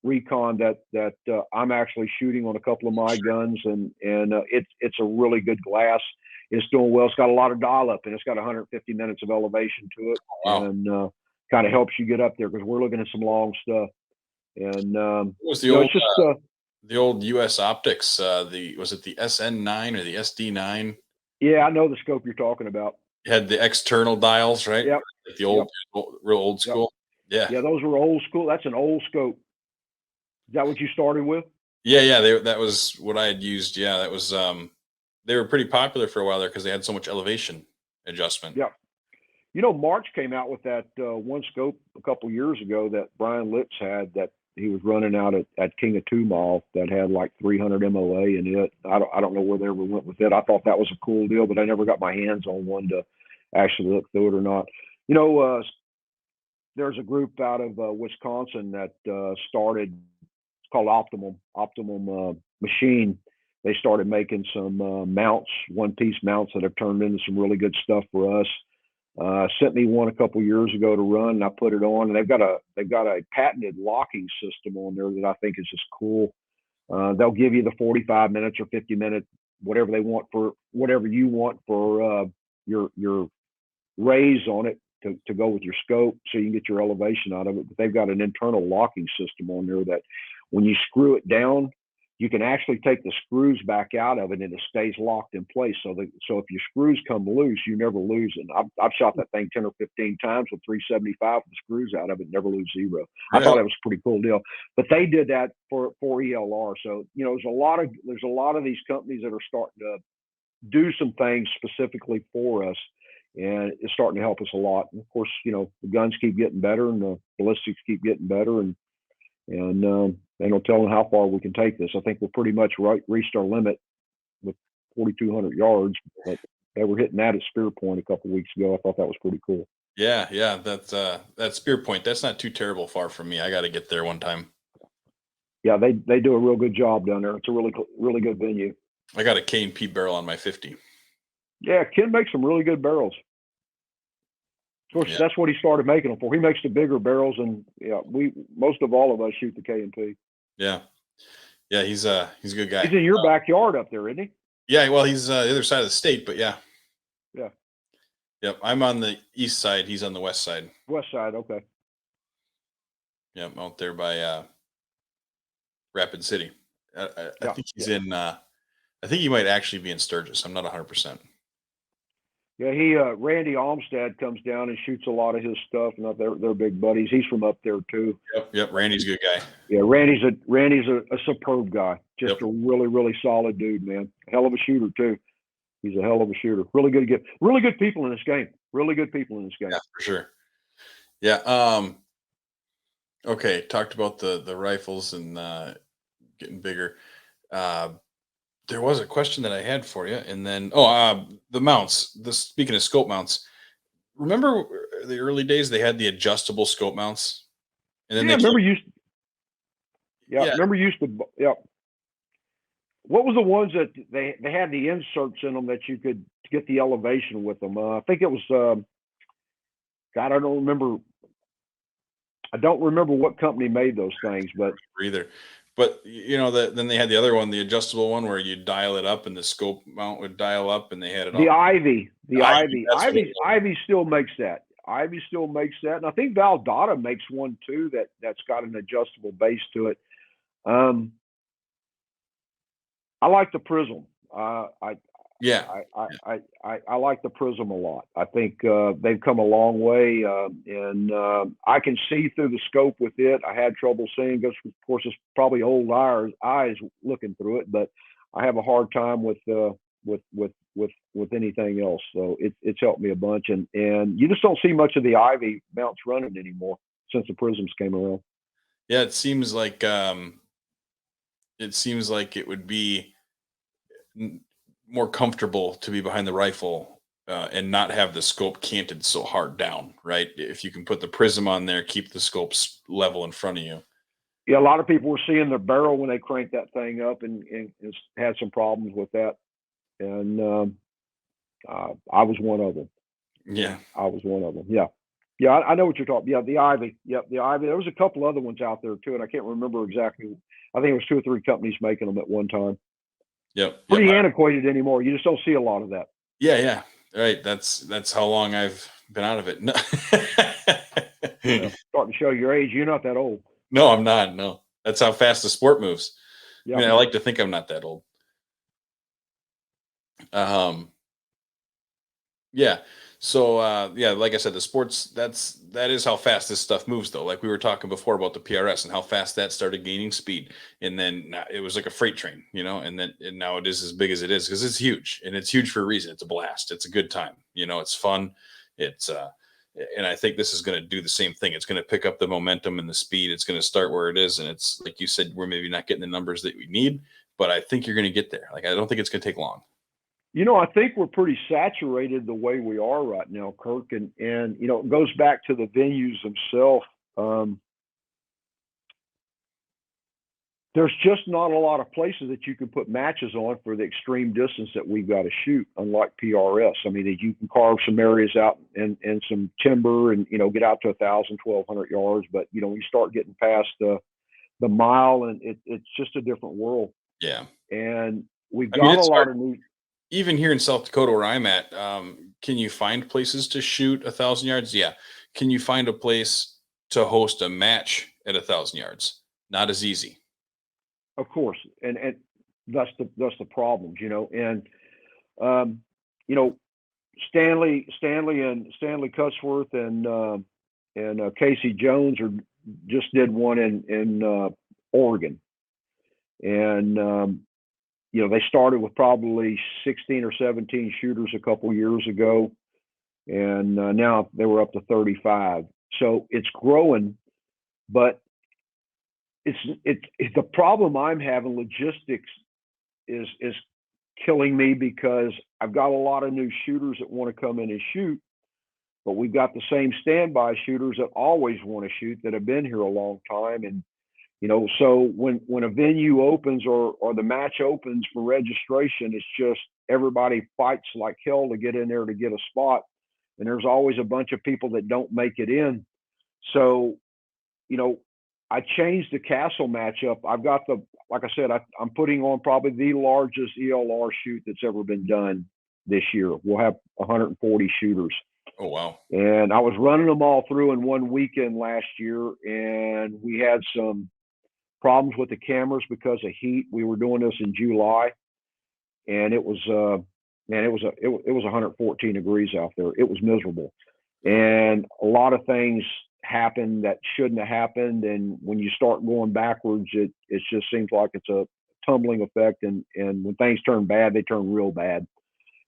[SPEAKER 2] Recon that I'm actually shooting on a couple of my guns, and it's a really good glass. It's doing well. It's got a lot of dial up, and it's got 150 minutes of elevation to it.
[SPEAKER 1] Wow.
[SPEAKER 2] And kind of helps you get up there because we're looking at some long stuff. And
[SPEAKER 1] what was the old US Optics? Was it the SN9 or the SD9?
[SPEAKER 2] Yeah, I know the scope you're talking about.
[SPEAKER 1] It had the external dials, right?
[SPEAKER 2] Yep.
[SPEAKER 1] Like the old, real old school. Yep.
[SPEAKER 2] Yeah, those were old school. That's an old scope. Is that what you started with?
[SPEAKER 1] Yeah. That was what I had used. Yeah, that was. They were pretty popular for a while there because they had so much elevation adjustment.
[SPEAKER 2] Yeah. March came out with that one scope a couple years ago that Brian Litz had that he was running out at King of 2 Mile that had like 300 MOA in it. I don't know where they ever went with it. I thought that was a cool deal, but I never got my hands on one to actually look through it or not. There's a group out of Wisconsin that started. It's called Optimum Machine. They started making some mounts, one-piece mounts that have turned into some really good stuff for us. Sent me one a couple years ago to run, and I put it on. And they've got a patented locking system on there that I think is just cool. They'll give you the 45 minutes or 50 minute, whatever they want for whatever you want for your raise on it to go with your scope, so you can get your elevation out of it. But they've got an internal locking system on there that when you screw it down, you can actually take the screws back out of it, and it stays locked in place. So if your screws come loose, you never lose it. I've shot that thing 10 or 15 times with 375 with the screws out of it, never lose zero. I thought it was a pretty cool deal. But they did that for ELR. So there's a lot of these companies that are starting to do some things specifically for us, and it's starting to help us a lot. And of course, the guns keep getting better, and the ballistics keep getting better, and ain't no telling how far we can take this. I think we're pretty much reached our limit with 4,200 yards, but they were hitting that at Spear Point a couple of weeks ago. I thought that was pretty cool.
[SPEAKER 1] Yeah. That Spear Point, that's not too terrible far from me. I got to get there one time.
[SPEAKER 2] Yeah, they do a real good job down there. It's a really good venue.
[SPEAKER 1] I got a K&P barrel on my 50.
[SPEAKER 2] Yeah, Ken makes some really good barrels. Of course, that's what he started making them for. He makes the bigger barrels, and most of all of us shoot the K&P.
[SPEAKER 1] Yeah, he's a good guy.
[SPEAKER 2] He's in your backyard up there, isn't he?
[SPEAKER 1] Yeah, well, he's the other side of the state, but yeah.
[SPEAKER 2] Yep.
[SPEAKER 1] I'm on the east side. He's on the west side.
[SPEAKER 2] West side, okay.
[SPEAKER 1] Yep, out there by Rapid City. I think he's in. I think he might actually be in Sturgis. I'm not 100%.
[SPEAKER 2] Yeah, Randy Olmsted comes down and shoots a lot of his stuff, and they're big buddies. He's from up there too.
[SPEAKER 1] Yep. Randy's a good guy.
[SPEAKER 2] Yeah, Randy's a superb guy. Just a really, really solid dude, man. Hell of a shooter too. He's a hell of a shooter. Really good people in this game. Really good people in this game.
[SPEAKER 1] Yeah, for sure. Yeah. Okay. Talked about the rifles and getting bigger. There was a question that I had for you, and then the mounts. Speaking of scope mounts, remember the early days they had the adjustable scope mounts, and then
[SPEAKER 2] remember used to. What was the ones that they had the inserts in them that you could get the elevation with them? I think it was. God, I don't remember what company made those things, but
[SPEAKER 1] either. But then they had the other one, the adjustable one, where you dial it up and the scope mount would dial up, and they had it all.
[SPEAKER 2] The Ivy, the Ivy,
[SPEAKER 1] That's what it was.
[SPEAKER 2] Ivy still makes that. Ivy still makes that, and I think Valdata makes one too that's got an adjustable base to it. I like the Prism.
[SPEAKER 1] Yeah.
[SPEAKER 2] I like the Prism a lot. I think they've come a long way, and I can see through the scope with it. I had trouble seeing, because of course it's probably old eyes looking through it, but I have a hard time with anything else. So it's helped me a bunch, and you just don't see much of the Ivy mounts running anymore since the Prisms came around.
[SPEAKER 1] Yeah, it seems like it would be more comfortable to be behind the rifle and not have the scope canted so hard down, right? If you can put the prism on there, keep the scopes level in front of you.
[SPEAKER 2] Yeah, a lot of people were seeing their barrel when they cranked that thing up, and had some problems with that. And I was one of them.
[SPEAKER 1] Yeah.
[SPEAKER 2] I was one of them. Yeah. Yeah, I know what you're talking. Yeah, the Ivy. Yep, the Ivy. There was a couple other ones out there too, and I can't remember exactly. I think it was 2 or 3 companies making them at one time.
[SPEAKER 1] Yep.
[SPEAKER 2] Pretty antiquated anymore. You just don't see a lot of that.
[SPEAKER 1] Yeah. Right. That's how long I've been out of it. No.
[SPEAKER 2] Yeah, starting to show your age. You're not that old.
[SPEAKER 1] No, I'm not. No, that's how fast the sport moves.
[SPEAKER 2] Yeah.
[SPEAKER 1] I mean, I like to think I'm not that old. Yeah. So yeah, like I said, the sports, that is how fast this stuff moves, though. Like we were talking before about the PRS and how fast that started gaining speed, and then it was like a freight train, and now it is as big as it is, because it's huge, and it's huge for a reason. It's a blast. It's a good time. It's fun. It's and I think this is going to do the same thing. It's going to pick up the momentum and the speed. It's going to start where it is, and it's like you said, we're maybe not getting the numbers that we need, but I think you're going to get there. Like I don't think it's going to take long.
[SPEAKER 2] I think we're pretty saturated the way we are right now, Kirk, and it goes back to the venues themselves. There's just not a lot of places that you can put matches on for the extreme distance that we've got to shoot, unlike PRS. I mean, you can carve some areas out and some timber, and get out to 1,000, 1,200 yards. But you start getting past the mile, and it's just a different world.
[SPEAKER 1] Yeah,
[SPEAKER 2] and we've got a lot of new.
[SPEAKER 1] Even here in South Dakota, where I'm at, can you find places to shoot 1,000 yards? Yeah. Can you find a place to host a match at 1,000 yards? Not as easy.
[SPEAKER 2] Of course, and that's the problems, and Stanley Cutsworth and Casey Jones just did one in Oregon, and they started with probably 16 or 17 shooters a couple years ago, and now they were up to 35. So it's growing, but it's the problem I'm having. Logistics is killing me, because I've got a lot of new shooters that want to come in and shoot, but we've got the same standby shooters that always want to shoot, that have been here a long time. And so when a venue opens or the match opens for registration, it's just everybody fights like hell to get in there to get a spot, and there's always a bunch of people that don't make it in. So I changed the Castle matchup. I've got like I said, I'm putting on probably the largest ELR shoot that's ever been done this year. We'll have 140 shooters.
[SPEAKER 1] Oh, wow.
[SPEAKER 2] And I was running them all through in one weekend last year, and we had some problems with the cameras because of heat. We were doing this in July, and it was it was 114 degrees out there. It was miserable, and a lot of things happened that shouldn't have happened. And when you start going backwards, it just seems like it's a tumbling effect. And when things turn bad, they turn real bad.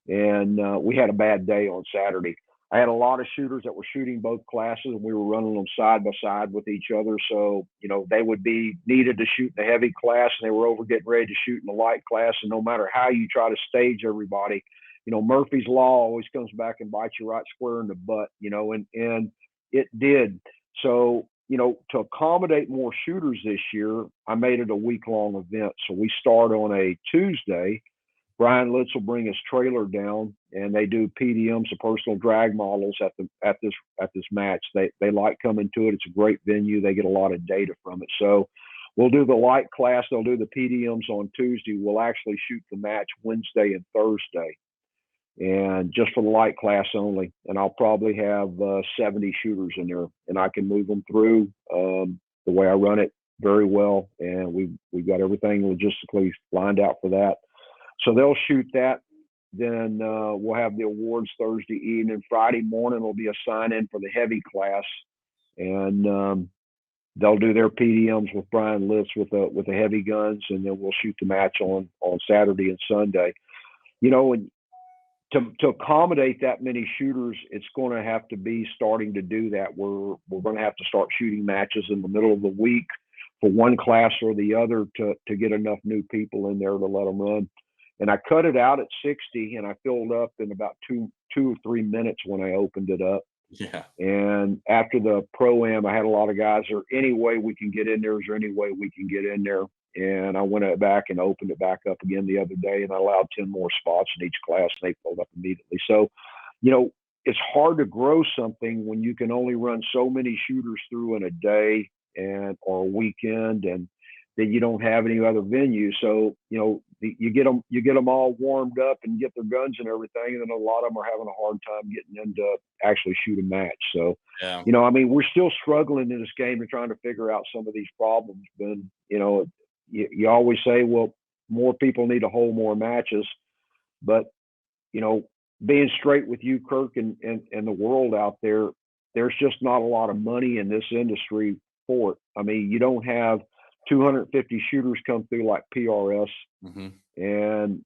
[SPEAKER 2] And we had a bad day on Saturday. I had a lot of shooters that were shooting both classes, and we were running them side by side with each other. So, they would be needed to shoot in the heavy class, and they were over getting ready to shoot in the light class. And no matter how you try to stage everybody, Murphy's Law always comes back and bites you right square in the butt, and it did. So, to accommodate more shooters this year, I made it a week-long event. So we start on a Tuesday. Brian Litz will bring his trailer down, and they do PDMs, the personal drag models, at this match. They like coming to it. It's a great venue. They get a lot of data from it. So we'll do the light class. They'll do the PDMs on Tuesday. We'll actually shoot the match Wednesday and Thursday, and just for the light class only. And I'll probably have 70 shooters in there, and I can move them through the way I run it very well. And we've got everything logistically lined out for that. So they'll shoot that. Then we'll have the awards Thursday evening. Friday morning will be a sign-in for the heavy class, and they'll do their PDMs with Brian Litz with the heavy guns, and then we'll shoot the match on Saturday and Sunday. And to accommodate that many shooters, it's going to have to be starting to do that. We're going to have to start shooting matches in the middle of the week for one class or the other to get enough new people in there to let them run. And I cut it out at 60, and I filled up in about two or 3 minutes when I opened it up.
[SPEAKER 1] Yeah.
[SPEAKER 2] And after the Pro-Am, I had a lot of guys, "Is there any way we can get in there? Is there any way we can get in there?" And I went back and opened it back up again the other day, and I allowed 10 more spots in each class, and they filled up immediately. So, it's hard to grow something when you can only run so many shooters through in a day or a weekend, and then you don't have any other venues. So, you get them all warmed up and get their guns and everything, and then a lot of them are having a hard time getting in to actually shoot a match. So,
[SPEAKER 1] Yeah.
[SPEAKER 2] we're still struggling in this game and trying to figure out some of these problems. But, you always say, well, more people need to hold more matches. But, being straight with you, Kirk, and the world out there, there's just not a lot of money in this industry for it. You don't have 250 shooters come through like PRS.
[SPEAKER 1] Mm-hmm.
[SPEAKER 2] And,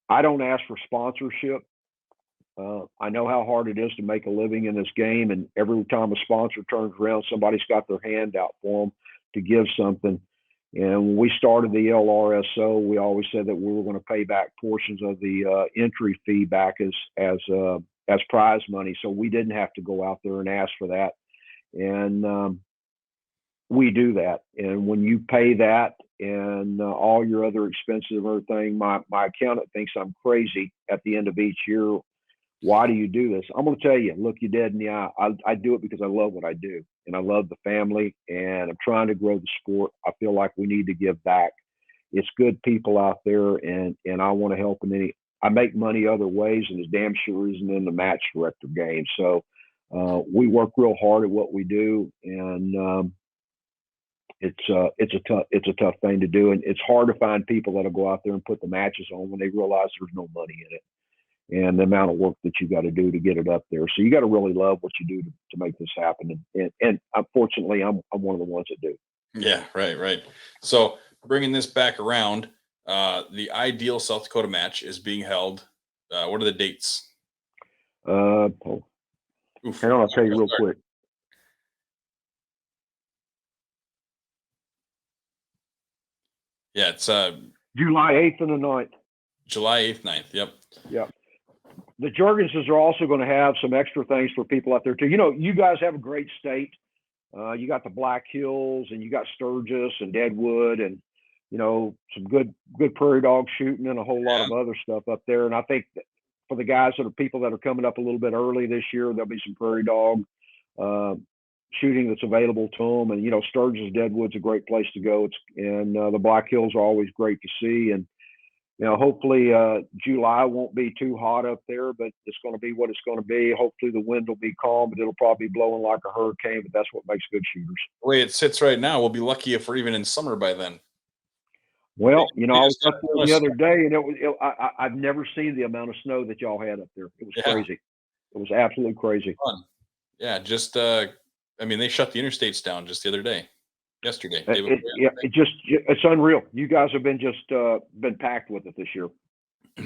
[SPEAKER 2] I don't ask for sponsorship. I know how hard it is to make a living in this game. And every time a sponsor turns around, somebody's got their hand out for them to give something. And when we started the LRSO, we always said that we were going to pay back portions of the entry fee back as prize money. So we didn't have to go out there and ask for that. And we do that. And when you pay that and all your other expenses and everything, my accountant thinks I'm crazy at the end of each year. Why do you do this? I'm going to tell you, look you dead in the eye. I do it because I love what I do, and I love the family, and I'm trying to grow the sport. I feel like we need to give back. It's good people out there, and I want to help in I make money other ways, and it damn sure isn't in the match director game. So we work real hard at what we do, and it's a tough thing to do, and it's hard to find people that'll go out there and put the matches on when they realize there's no money in it, and the amount of work that you got to do to get it up there. So you got to really love what you do to make this happen. And unfortunately, I'm one of the ones that do.
[SPEAKER 1] Yeah, right. So bringing this back around, the ideal South Dakota match is being held. What are the dates?
[SPEAKER 2] Hang on, I'll tell you real quick.
[SPEAKER 1] Yeah, it's
[SPEAKER 2] July 8th and the 9th.
[SPEAKER 1] July 8th, 9th. Yep.
[SPEAKER 2] The Jurgenses are also going to have some extra things for people out there too. You guys have a great state. You got the Black Hills, and you got Sturgis and Deadwood, and some good prairie dog shooting and a whole lot of other stuff up there. And I think that for the guys that are people that are coming up a little bit early this year, there'll be some prairie dog shooting that's available to them. And Sturgis, Deadwood's a great place to go. And the Black Hills are always great to see. And hopefully July won't be too hot up there, but it's going to be what it's going to be. Hopefully the wind will be calm, but it'll probably be blowing like a hurricane, but that's what makes good shooters.
[SPEAKER 1] The way it sits right now, we'll be lucky if we're even in summer by then.
[SPEAKER 2] Well, I was up there the other day, and I've never seen the amount of snow that y'all had up there. It was crazy. It was absolutely crazy.
[SPEAKER 1] Fun. Yeah, just they shut the interstates down just the other day. Yesterday.
[SPEAKER 2] It's unreal. You guys have been been packed with it this year.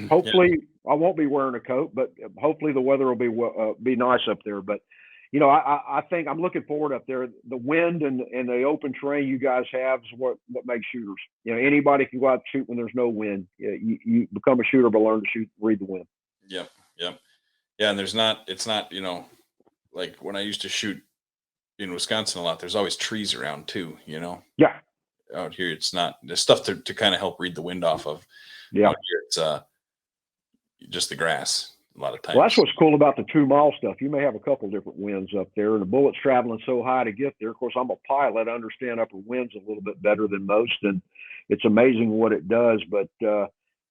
[SPEAKER 2] Hopefully, I won't be wearing a coat, but hopefully the weather will be nice up there. But I think I'm looking forward up there. The wind and the open terrain you guys have is what makes shooters. Anybody can go out and shoot when there's no wind. You become a shooter by learning to shoot, read the wind.
[SPEAKER 1] Yep. Yeah, and it's not like when I used to shoot in Wisconsin a lot, there's always trees around too,
[SPEAKER 2] Yeah.
[SPEAKER 1] Out here, it's not. There's stuff to kind of help read the wind off of.
[SPEAKER 2] Yeah.
[SPEAKER 1] Out here, it's just the grass. a lot of
[SPEAKER 2] Well, that's
[SPEAKER 1] times.
[SPEAKER 2] what's cool about the 2 mile stuff. You may have a couple different winds up there, and the bullet's traveling so high to get there. Of course, I'm a pilot. I understand upper winds a little bit better than most, and it's amazing what it does. But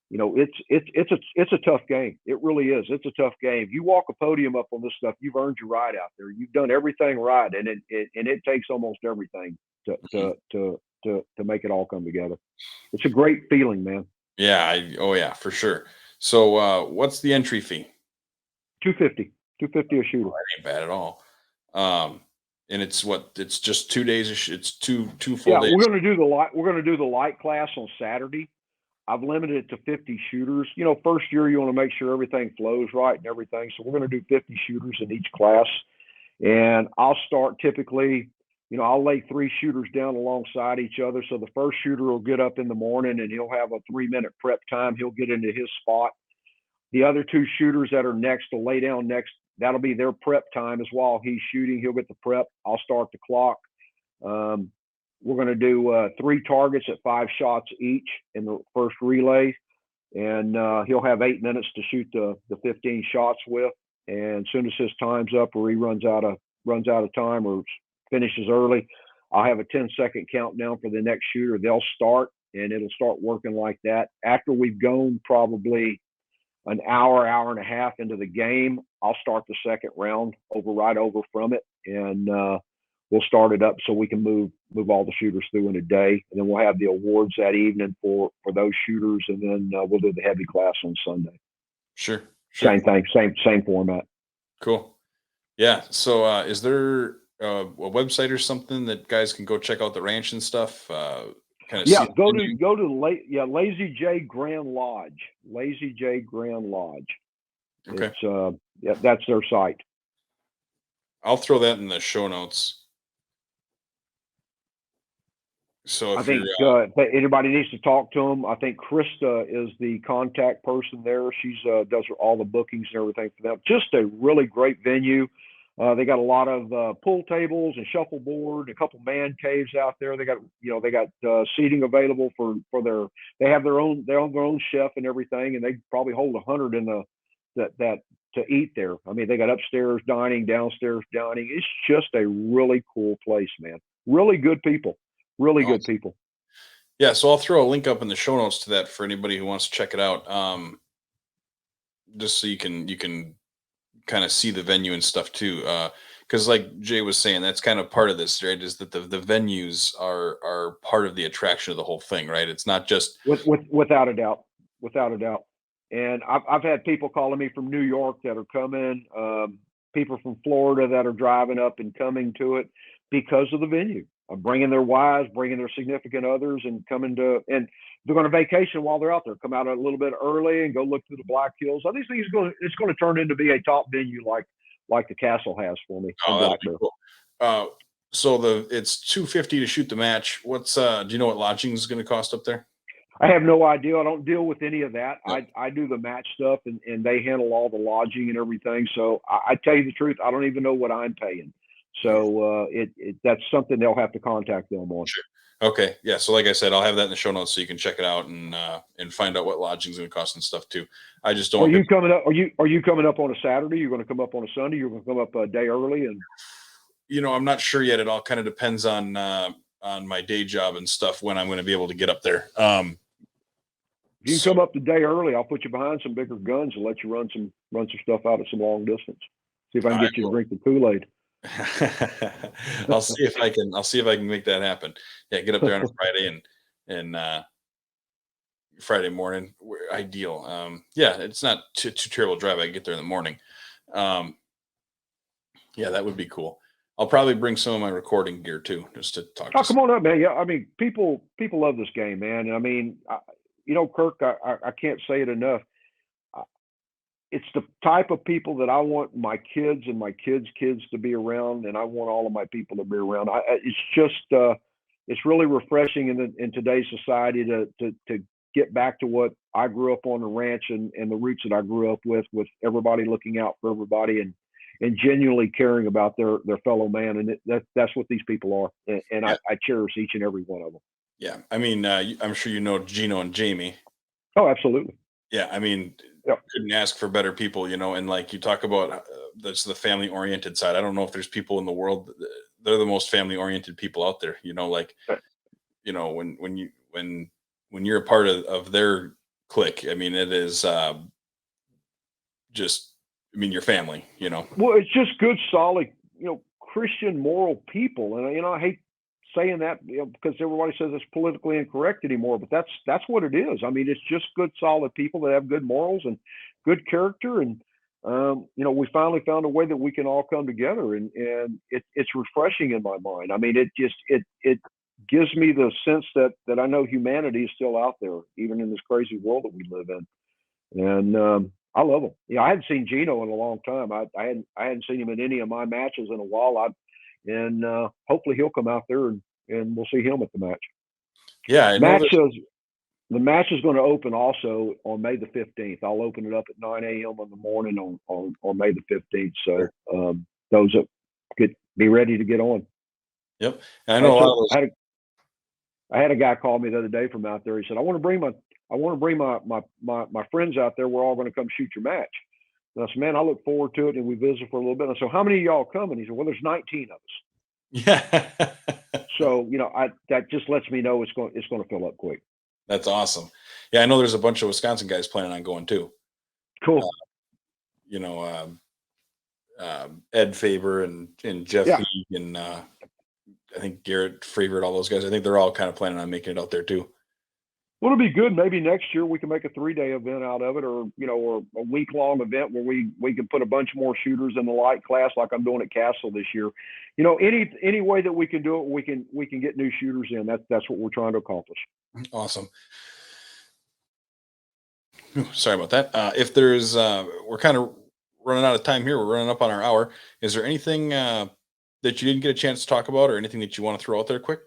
[SPEAKER 2] it's a tough game. It really is. It's a tough game. You walk a podium up on this stuff, you've earned your ride out there. You've done everything right, and it takes almost everything
[SPEAKER 1] Mhm.
[SPEAKER 2] to make it all come together. It's a great feeling, man.
[SPEAKER 1] Yeah. Oh yeah, for sure. So, what's the entry fee?
[SPEAKER 2] 250, 250 a shooter.
[SPEAKER 1] Ain't bad at all. Um, and it's what? It's just 2 days. It's two full
[SPEAKER 2] Yeah,
[SPEAKER 1] days.
[SPEAKER 2] we're gonna do the light class on Saturday. I've limited it to 50 shooters. First year you want to make sure everything flows right and everything. So we're going to do 50 shooters in each class. And I'll start typically, I'll lay 3 shooters down alongside each other. So the first shooter will get up in the morning and he'll have a 3-minute prep time. He'll get into his spot. The other 2 shooters that are next will lay down next. That'll be their prep time as well. He's shooting. He'll get the prep. I'll start the clock. Um, we're going to do 3 targets at 5 shots each in the first relay, and he'll have 8 minutes to shoot the 15 shots with. And as soon as his time's up, or he runs out of time or finishes early, I'll have a 10-second countdown for the next shooter. They'll start, and it'll start working like that. After we've gone probably an hour and a half into the game, I'll start the second round right over from it, and we'll start it up so we can move all the shooters through in a day, and then we'll have the awards that evening for those shooters, and then we'll do the heavy class on Sunday.
[SPEAKER 1] Sure.
[SPEAKER 2] Same thing, same format.
[SPEAKER 1] Cool. Yeah. So, is there a website or something that guys can go check out the ranch and stuff? Kind of
[SPEAKER 2] Yeah,
[SPEAKER 1] see the
[SPEAKER 2] go
[SPEAKER 1] venue?
[SPEAKER 2] to Lazy J Grand Lodge. Lazy J Grand Lodge.
[SPEAKER 1] Okay.
[SPEAKER 2] It's that's their site.
[SPEAKER 1] I'll throw that in the show notes. So
[SPEAKER 2] I
[SPEAKER 1] if you're,
[SPEAKER 2] think anybody needs to talk to them. I think Krista is the contact person there. She's does all the bookings and everything for them. Just a really great venue. They got a lot of pool tables and shuffleboard, a couple man caves out there. They got seating available for their. They have their own chef and everything, and they probably hold 100 in that to eat there. I mean, they got upstairs dining, downstairs dining. It's just a really cool place, man. Really good people. Really good
[SPEAKER 1] awesome.
[SPEAKER 2] people.
[SPEAKER 1] Yeah, so I'll throw a link up in the show notes to that for anybody who wants to check it out. Just so you can kind of see the venue and stuff too. Because like Jay was saying, that's kind of part of this, right? Is that the venues are part of the attraction of the whole thing, right? It's not just
[SPEAKER 2] Without a doubt, without a doubt. And I've had people calling me from New York that are coming, people from Florida that are driving up and coming to it because of the venue. Bringing their wives, bringing their significant others, and coming to, and they're going to vacation while they're out there. Come out a little bit early and go look through the Black Hills. I think it's going to turn into be a top venue like the Castle has for me in
[SPEAKER 1] oh, that'll
[SPEAKER 2] Black
[SPEAKER 1] be
[SPEAKER 2] Bear.
[SPEAKER 1] cool. So it's 250 to shoot the match. What's do you know what lodging is going to cost up there?
[SPEAKER 2] I have no idea. I don't deal with any of that.
[SPEAKER 1] Yep.
[SPEAKER 2] I do the match stuff, and they handle all the lodging and everything. So I tell you the truth, I don't even know what I'm paying. So that's something they'll have to contact them on.
[SPEAKER 1] Sure. Okay. Yeah. So like I said, I'll have that in the show notes so you can check it out and find out what lodging is going to cost and stuff too. I just don't
[SPEAKER 2] Are
[SPEAKER 1] want
[SPEAKER 2] you
[SPEAKER 1] people.
[SPEAKER 2] coming up? Are you coming up on a Saturday? You're going to come up on a Sunday? You're going to come up a day early? And
[SPEAKER 1] I'm not sure yet. It all kind of depends on my day job and stuff when I'm going to be able to get up there.
[SPEAKER 2] if you can
[SPEAKER 1] So
[SPEAKER 2] come up the day early, I'll put you behind some bigger guns and let you run some stuff out at some long distance. See if I can
[SPEAKER 1] I
[SPEAKER 2] get you to
[SPEAKER 1] will.
[SPEAKER 2] drink the Kool-Aid.
[SPEAKER 1] I'll see if I can make that happen. Yeah, get up there on a Friday and Friday morning. Ideal. Yeah, it's not too terrible drive. I can get there in the morning. Um, yeah, that would be cool. I'll probably bring some of my recording gear too, just to talk
[SPEAKER 2] Oh,
[SPEAKER 1] to
[SPEAKER 2] come on up, man. Yeah, I mean, people love this game, man. I mean, Kirk, I can't say it enough. I- It's the type of people that I want my kids and my kids' kids to be around, and I want all of my people to be around. It's just, it's really refreshing in today's society to get back to what I grew up on the ranch and the roots that I grew up with everybody looking out for everybody and genuinely caring about their fellow man. And that's what these people are. And
[SPEAKER 1] Yeah,
[SPEAKER 2] I cherish each and every one of them.
[SPEAKER 1] yeah. I mean, I'm sure you know Gino and Jamie.
[SPEAKER 2] Oh, absolutely.
[SPEAKER 1] Yeah, I mean,
[SPEAKER 2] Yep.
[SPEAKER 1] couldn't ask for better people, and like you talk about, that's the family oriented side. I don't know if there's people in the world they're the most family oriented people out there, like,
[SPEAKER 2] Uh,
[SPEAKER 1] when you're a part of their clique, I mean, it is, just, I mean, your family.
[SPEAKER 2] Well, it's just good, solid, Christian moral people. And, I hate saying that, because everybody says it's politically incorrect anymore, but that's what it is. I mean, it's just good, solid people that have good morals and good character. And, we finally found a way that we can all come together, and it's refreshing in my mind. I mean, it gives me the sense that I know humanity is still out there, even in this crazy world that we live in. And, I love him. I hadn't seen Gino in a long time. I hadn't seen him in any of my matches in a while. And hopefully he'll come out there, and we'll see him at the match.
[SPEAKER 1] Yeah, I know
[SPEAKER 2] Match
[SPEAKER 1] there's.
[SPEAKER 2] is The match is going to open also on May the 15th. I'll open it up at 9 a.m. in the morning on May the 15th. So those that be ready to get on.
[SPEAKER 1] Yep, and I
[SPEAKER 2] I
[SPEAKER 1] know a lot of
[SPEAKER 2] so
[SPEAKER 1] those.
[SPEAKER 2] I had a guy call me the other day from out there. He said, I want to bring my friends out there. We're all going to come shoot your match. And I said, man, I look forward to it. And we visit for a little bit. And I said, how many of y'all coming? He said, well, there's 19 of us.
[SPEAKER 1] Yeah.
[SPEAKER 2] So, that just lets me know it's going to fill up quick.
[SPEAKER 1] That's awesome. Yeah, I know there's a bunch of Wisconsin guys planning on going too.
[SPEAKER 2] Cool.
[SPEAKER 1] You know, Ed Faber and Jeff
[SPEAKER 2] Yeah.
[SPEAKER 1] Heeg and I think Garrett Favorite, all those guys. I think they're all kind of planning on making it out there too.
[SPEAKER 2] Well, it'll be good. Maybe next year we can make a 3-day event out of it, or a week-long event where we can put a bunch more shooters in the light class, like I'm doing at Castle this year. Any way that we can do it, we can get new shooters in. That's what we're trying to accomplish.
[SPEAKER 1] Awesome. Sorry about that. If there's, we're kind of running out of time here. We're running up on our hour. Is there anything that you didn't get a chance to talk about, or anything that you want to throw out there quick?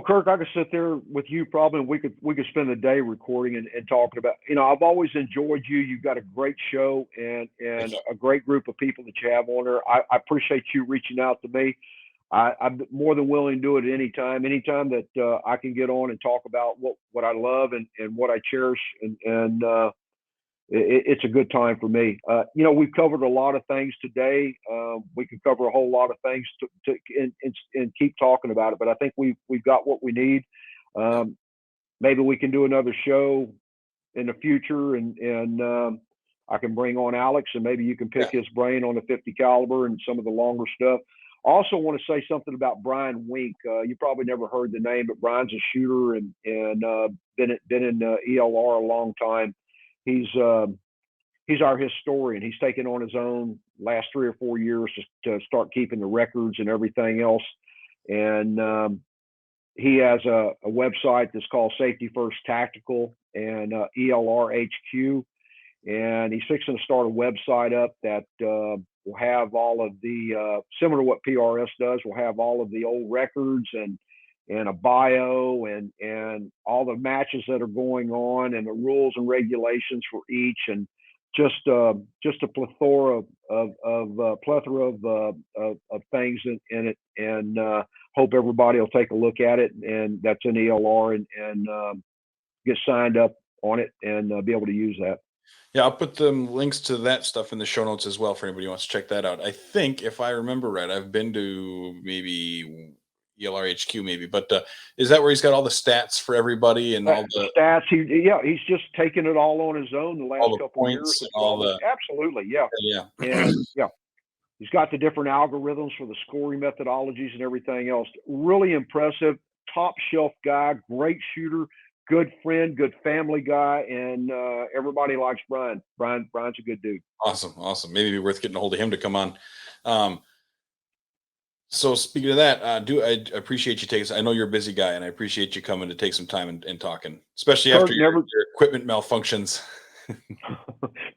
[SPEAKER 2] Kirk, I could sit there with you probably, and we could spend the day recording and talking about. I've always enjoyed you. You've got a great show and
[SPEAKER 1] Thank you.
[SPEAKER 2] a great group of people that you have on there. I appreciate you reaching out to me. I'm more than willing to do it anytime. Anytime that I can get on and talk about what I love and what I cherish, and it's a good time for me. We've covered a lot of things today. We can cover a whole lot of things and keep talking about it, but I think we've got what we need. Maybe we can do another show in the future, and I can bring on Alex, and maybe you can pick
[SPEAKER 1] Yeah.
[SPEAKER 2] his brain on the 50 caliber and some of the longer stuff. Also want to say something about Brian Wink. You probably never heard the name, but Brian's a shooter and been in ELR a long time. He's our historian. He's taken on his own last 3 or 4 years to start keeping the records and everything else. And he has a website that's called Safety First Tactical and ELR HQ. And he's fixing to start a website up that will have all of the similar to what PRS does. We'll have all of the old records and a bio and all the matches that are going on and the rules and regulations for each, and just a plethora of things in it, and hope everybody will take a look at it, and that's in ELR, and get signed up on it and be able to use that.
[SPEAKER 1] Yeah, I'll put the links to that stuff in the show notes as well for anybody who wants to check that out. I think, if I remember right, I've been to maybe ELR HQ, maybe, but is that where he's got all the stats for everybody and all the
[SPEAKER 2] Stats, he's just taken it all on his own the last couple of years.
[SPEAKER 1] points and all the
[SPEAKER 2] Absolutely, yeah.
[SPEAKER 1] yeah.
[SPEAKER 2] And yeah, he's got the different algorithms for the scoring methodologies and everything else. Really impressive, top shelf guy, great shooter, good friend, good family guy, and everybody likes Brian. Brian's a good dude.
[SPEAKER 1] Awesome. Maybe it'd be worth getting a hold of him to come on. Um, so speaking of that, I appreciate you taking. I know you're a busy guy, and I appreciate you coming to take some time and talking, especially
[SPEAKER 2] Kurt,
[SPEAKER 1] after your equipment malfunctions.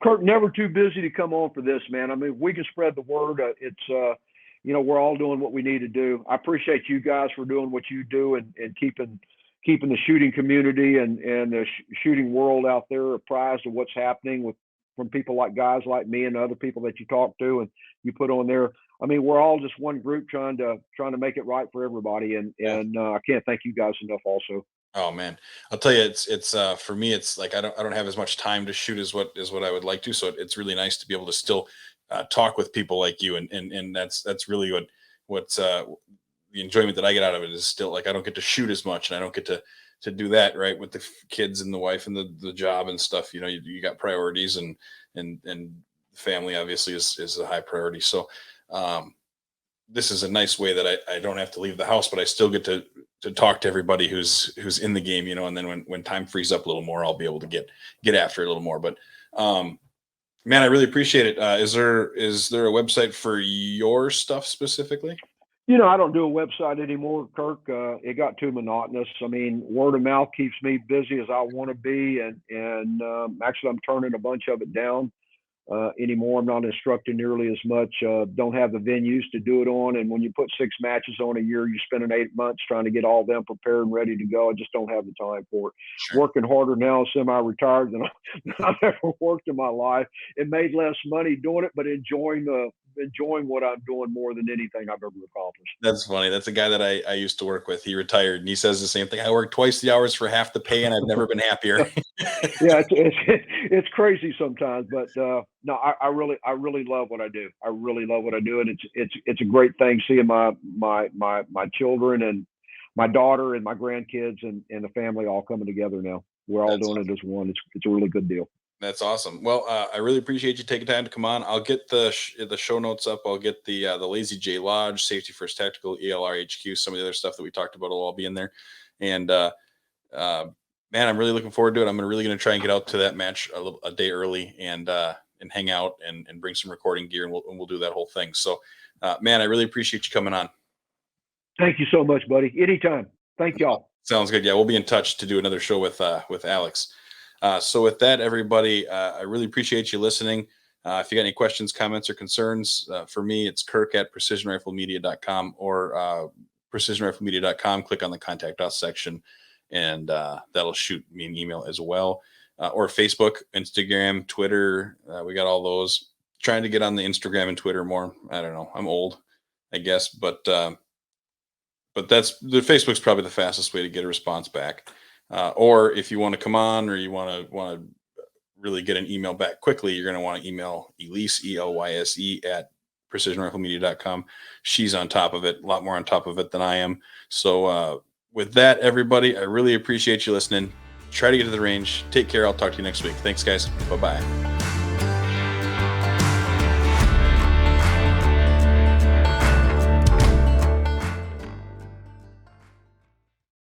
[SPEAKER 2] Kurt, never too busy to come on for this, man. I mean, we can spread the word. It's we're all doing what we need to do. I appreciate you guys for doing what you do and keeping the shooting community and the shooting world out there apprised of what's happening from people like guys like me and other people that you talk to and you put on there. I mean, we're all just one group trying to make it right for everybody, and I can't thank you guys enough. Also,
[SPEAKER 1] Oh man, I'll tell you, it's for me, it's like I don't have as much time to shoot as what I would like to. So it's really nice to be able to still talk with people like you, and that's really what's the enjoyment that I get out of it is still like I don't get to shoot as much, and I don't get to do that right with the kids and the wife and the job and stuff. You know, you got priorities, and family obviously is a high priority. So um, this is a nice way that I don't have to leave the house, but I still get to talk to everybody who's in the game, you know, and then when time frees up a little more, I'll be able to get after it a little more. But um man, I really appreciate it. Is there a website for your stuff specifically?
[SPEAKER 2] You know, I don't do a website anymore, Kirk. It got too monotonous. I mean, word of mouth keeps me busy as I want to be, and actually, I'm turning a bunch of it down anymore. I'm not instructing nearly as much. Don't have the venues to do it on. And when you put 6 matches on a year, you're spending 8 months trying to get all them prepared and ready to go. I just don't have the time for it.
[SPEAKER 1] Sure.
[SPEAKER 2] Working harder now, semi-retired than I've ever worked in my life, and made less money doing it, but enjoying what I'm doing more than anything I've ever accomplished.
[SPEAKER 1] That's funny. That's a guy that I used to work with. He retired and he says the same thing. I work twice the hours for half the pay and I've never been happier.
[SPEAKER 2] Yeah, it's crazy sometimes, but no, I really love what I do. I really love what I do, and it's a great thing seeing my children and my daughter and my grandkids and the family all coming together now. We're all
[SPEAKER 1] That's
[SPEAKER 2] doing it as one. It's a really good deal.
[SPEAKER 1] That's awesome. Well, I really appreciate you taking time to come on. I'll get the show notes up. I'll get the Lazy J Lodge, Safety First Tactical, ELR HQ, some of the other stuff that we talked about will all be in there. And uh, man, I'm really looking forward to it. I'm really going to try and get out to that match a day early and hang out and bring some recording gear, and we'll do that whole thing. So, man, I really appreciate you coming on.
[SPEAKER 2] Thank you so much, buddy. Anytime. Thank y'all.
[SPEAKER 1] Sounds good. Yeah, we'll be in touch to do another show with Alex. So with that, everybody, I really appreciate you listening. If you got any questions, comments, or concerns, for me, it's Kirk at precisionriflemedia.com or precisionriflemedia.com. Click on the contact us section, and that'll shoot me an email as well. Or Facebook, Instagram, Twitter. We got all those. Trying to get on the Instagram and Twitter more. I don't know. I'm old, I guess, but that's the Facebook's probably the fastest way to get a response back. Or if you want to come on, or you want to really get an email back quickly, you're going to want to email Elise, ELYSE at precisionriflemedia.com. She's on top of it, a lot more on top of it than I am. So with that, everybody, I really appreciate you listening. Try to get to the range. Take care. I'll talk to you next week. Thanks, guys. Bye-bye.